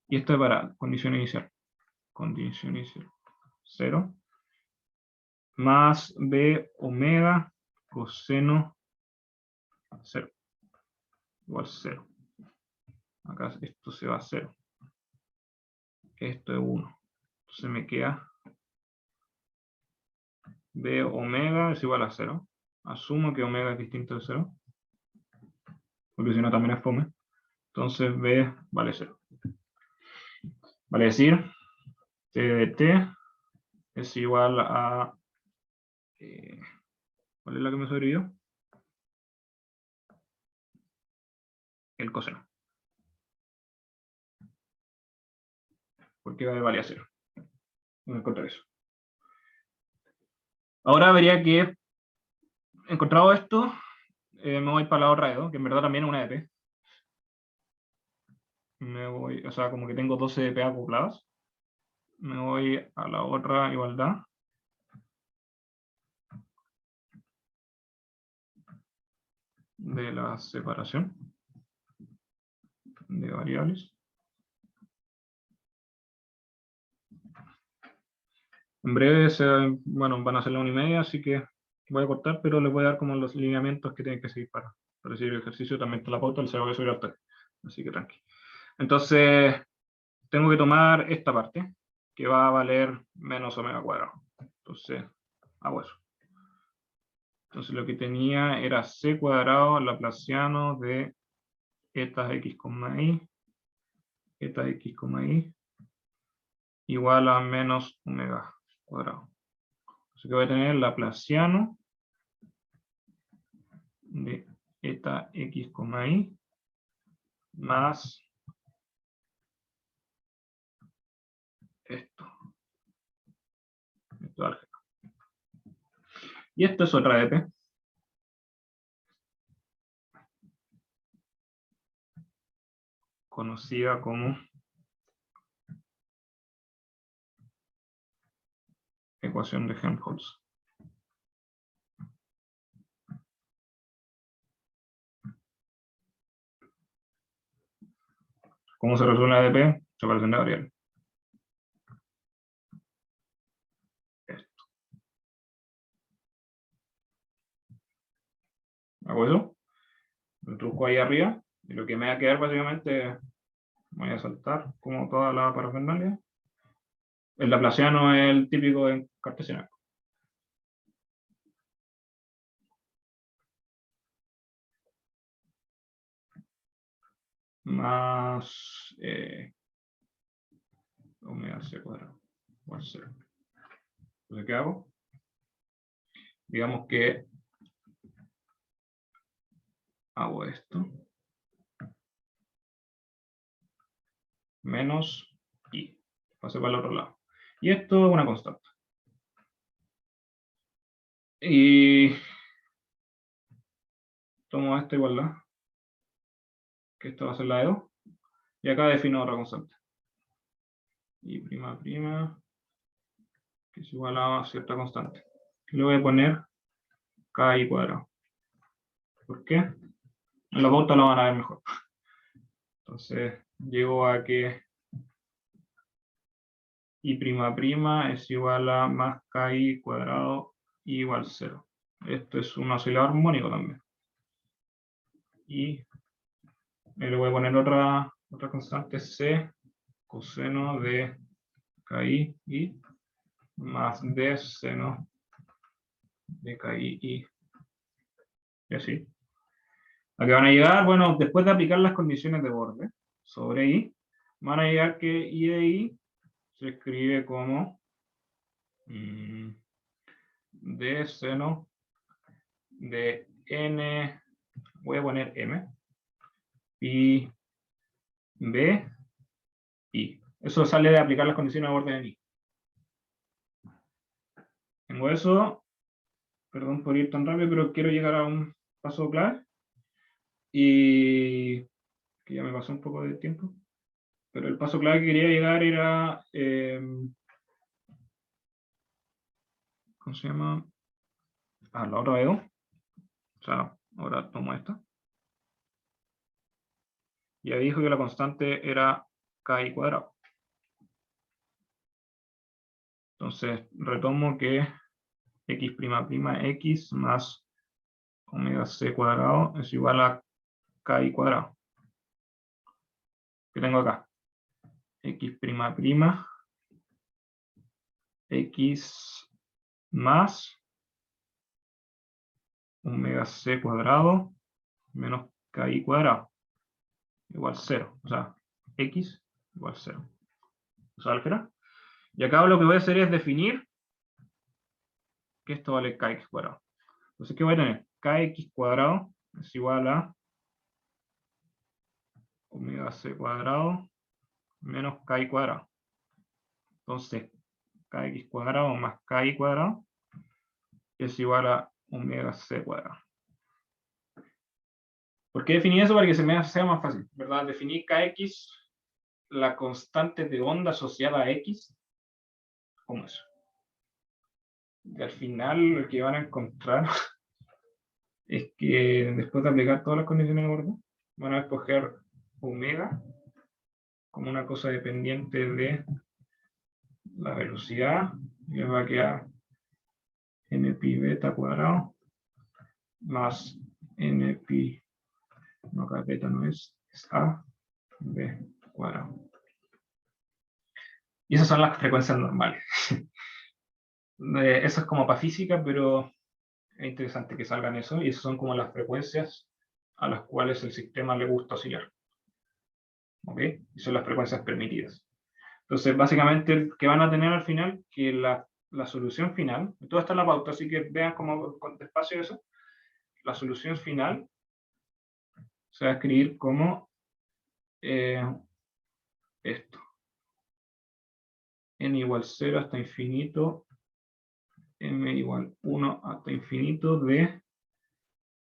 Y esto es para condición inicial. Condición inicial. 0. Más b omega coseno 0. Igual 0. Acá esto se va a 0. Esto es 1. Entonces me queda b omega es igual a 0. Asumo que omega es distinto de 0. Porque si no también es fome. Entonces b vale 0. Vale decir, t de t es igual a... ¿cuál es la que me sobrevivió? El coseno. Porque vale a 0. Voy a encontrar eso. Ahora vería que, encontrado esto, me voy para la otra de 2, que en verdad también es una de p. Me voy, o sea, como que tengo 12 de p acopladas. Me voy a la otra igualdad. De la separación de variables. En breve van a ser la 1:30, así que voy a cortar, pero les voy a dar como los lineamientos que tienen que seguir para recibir el ejercicio. También está la pauta, el se va a subir al taller. Así que tranqui. Entonces, tengo que tomar esta parte, que va a valer menos omega cuadrado. Entonces, hago eso. Entonces, lo que tenía era c cuadrado laplaciano de eta x, eta x, igual a menos omega cuadrado. Así que voy a tener laplaciano de eta x, más esto. Esto es álgebra. Y esto es otra de p. Conocida como ecuación de Helmholtz. ¿Cómo se resuelve la de p? Separación de variables. Esto. Hago eso. Lo truco ahí arriba. Y lo que me va a quedar básicamente, voy a saltar como toda la parafernalia. El laplaciano es el típico en cartesiano. Más omega c cuadrado por 0. Entonces, ¿qué hago? Digamos que hago esto. Menos i. Pase para el otro lado. Y esto es una constante. Y tomo esta igualdad, que esto va a ser la de 2. Y acá defino otra constante. Y prima, que es igual a cierta constante. Le voy a poner KI cuadrado. ¿Por qué? En la pauta lo van a ver mejor. Entonces, llego a que I', es igual a más KI cuadrado igual 0. Esto es un oscilador armónico también. Y le voy a poner otra constante C coseno de KI y más D seno de KI y así. ¿A qué van a llegar? Bueno, después de aplicar las condiciones de borde sobre I, van a llegar que I de I se escribe como d seno de n, voy a poner m, pi b i. Eso sale de aplicar las condiciones de borde en I. Tengo eso, perdón por ir tan rápido, pero quiero llegar a un paso clave. Y que ya me pasó un poco de tiempo. Pero el paso clave que quería llegar era, ¿cómo se llama? La otra veo. O sea, ahora tomo esta. Ya dijo que la constante era KI cuadrado. Entonces, retomo que x' más omega c cuadrado es igual a KI cuadrado. ¿Qué tengo acá? X' x más omega c cuadrado menos KI cuadrado igual 0. O sea, x igual 0. ¿Eso álgebra? Y acá lo que voy a hacer es definir que esto vale kx cuadrado. Entonces, ¿qué voy a tener? Kx cuadrado es igual a omega c cuadrado menos ki cuadrado. Entonces, kx cuadrado más ki cuadrado es igual a omega c cuadrado. ¿Por qué definí eso? Para que se me sea más fácil, ¿verdad? Definí kx, la constante de onda asociada a x, como eso. Y al final lo que van a encontrar es que después de aplicar todas las condiciones de borde, van a escoger omega como una cosa dependiente de la velocidad, y les va a quedar n pi beta cuadrado más n pi, no, acá beta no es a b cuadrado. Y esas son las frecuencias normales. Eso es como para física, pero es interesante que salgan eso, y esas son como las frecuencias a las cuales el sistema le gusta oscilar. ¿Ok? Y son las frecuencias permitidas. Entonces, básicamente, ¿qué van a tener al final? Que la solución final, todo está en la pauta, así que vean cómo con despacio eso. La solución final se va a escribir como esto. N igual 0 hasta infinito, m igual 1 hasta infinito de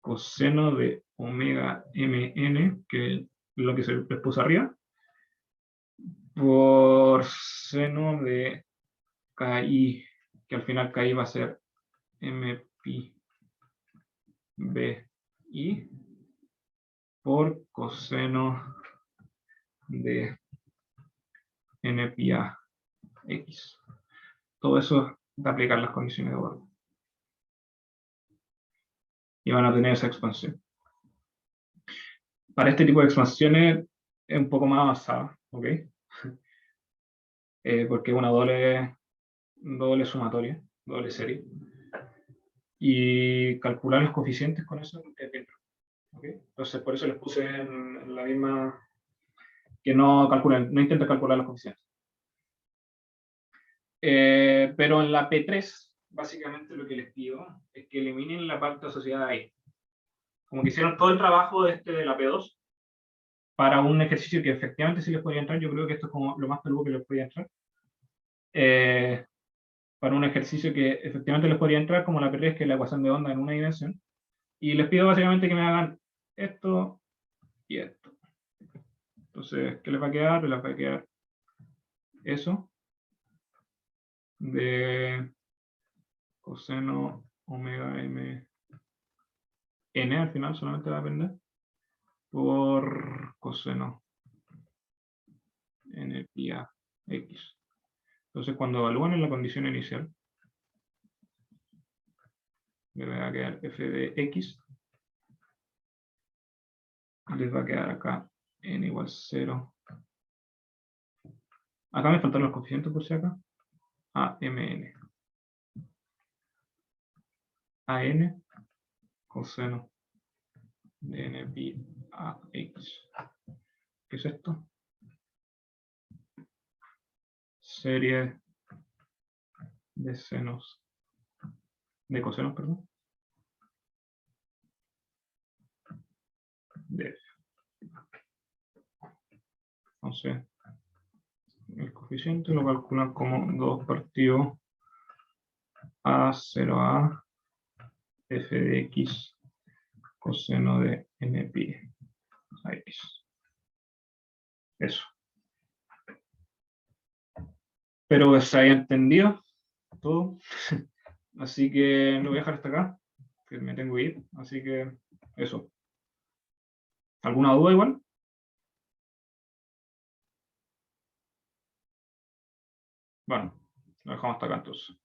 coseno de omega mn, que es lo que se les puso arriba, por seno de KI, que al final KI va a ser m pi b i por coseno de n pi a x. Todo eso de aplicar las condiciones de borde. Y van a tener esa expansión. Para este tipo de expansiones es un poco más avanzada, ¿ok? Porque es una doble sumatoria, doble serie. Y calcular los coeficientes con eso es bien. ¿Okay? Entonces, por eso les puse en la misma, que no calculen, no intenten calcular los coeficientes. Pero en la P3, básicamente lo que les pido es que eliminen la parte asociada a I. Como que hicieron todo el trabajo de la P2 para un ejercicio que efectivamente sí les podía entrar. Yo creo que esto es como lo más peludo que les podía entrar. Para un ejercicio que efectivamente les podría entrar, como la P3, que es la ecuación de onda en una dimensión. Y les pido básicamente que me hagan esto y esto. Entonces, ¿qué les va a quedar? Les va a quedar eso de coseno omega m n, al final solamente va a depender, por coseno n pi a x. Entonces, cuando evalúan en la condición inicial, me va a quedar f de x, les va a quedar acá n igual 0. Acá me faltan los coeficientes por si acá. A mn. A n coseno de NP a X. ¿Qué es esto? Serie de senos, de cosenos, perdón, de F. Entonces, el coeficiente lo calculan como 2 partido A0A f de x coseno de npi a x. Eso. Espero que se haya entendido todo. Así que lo voy a dejar hasta acá, que me tengo que ir. Así que eso. ¿Alguna duda igual? Bueno, lo dejamos hasta acá entonces.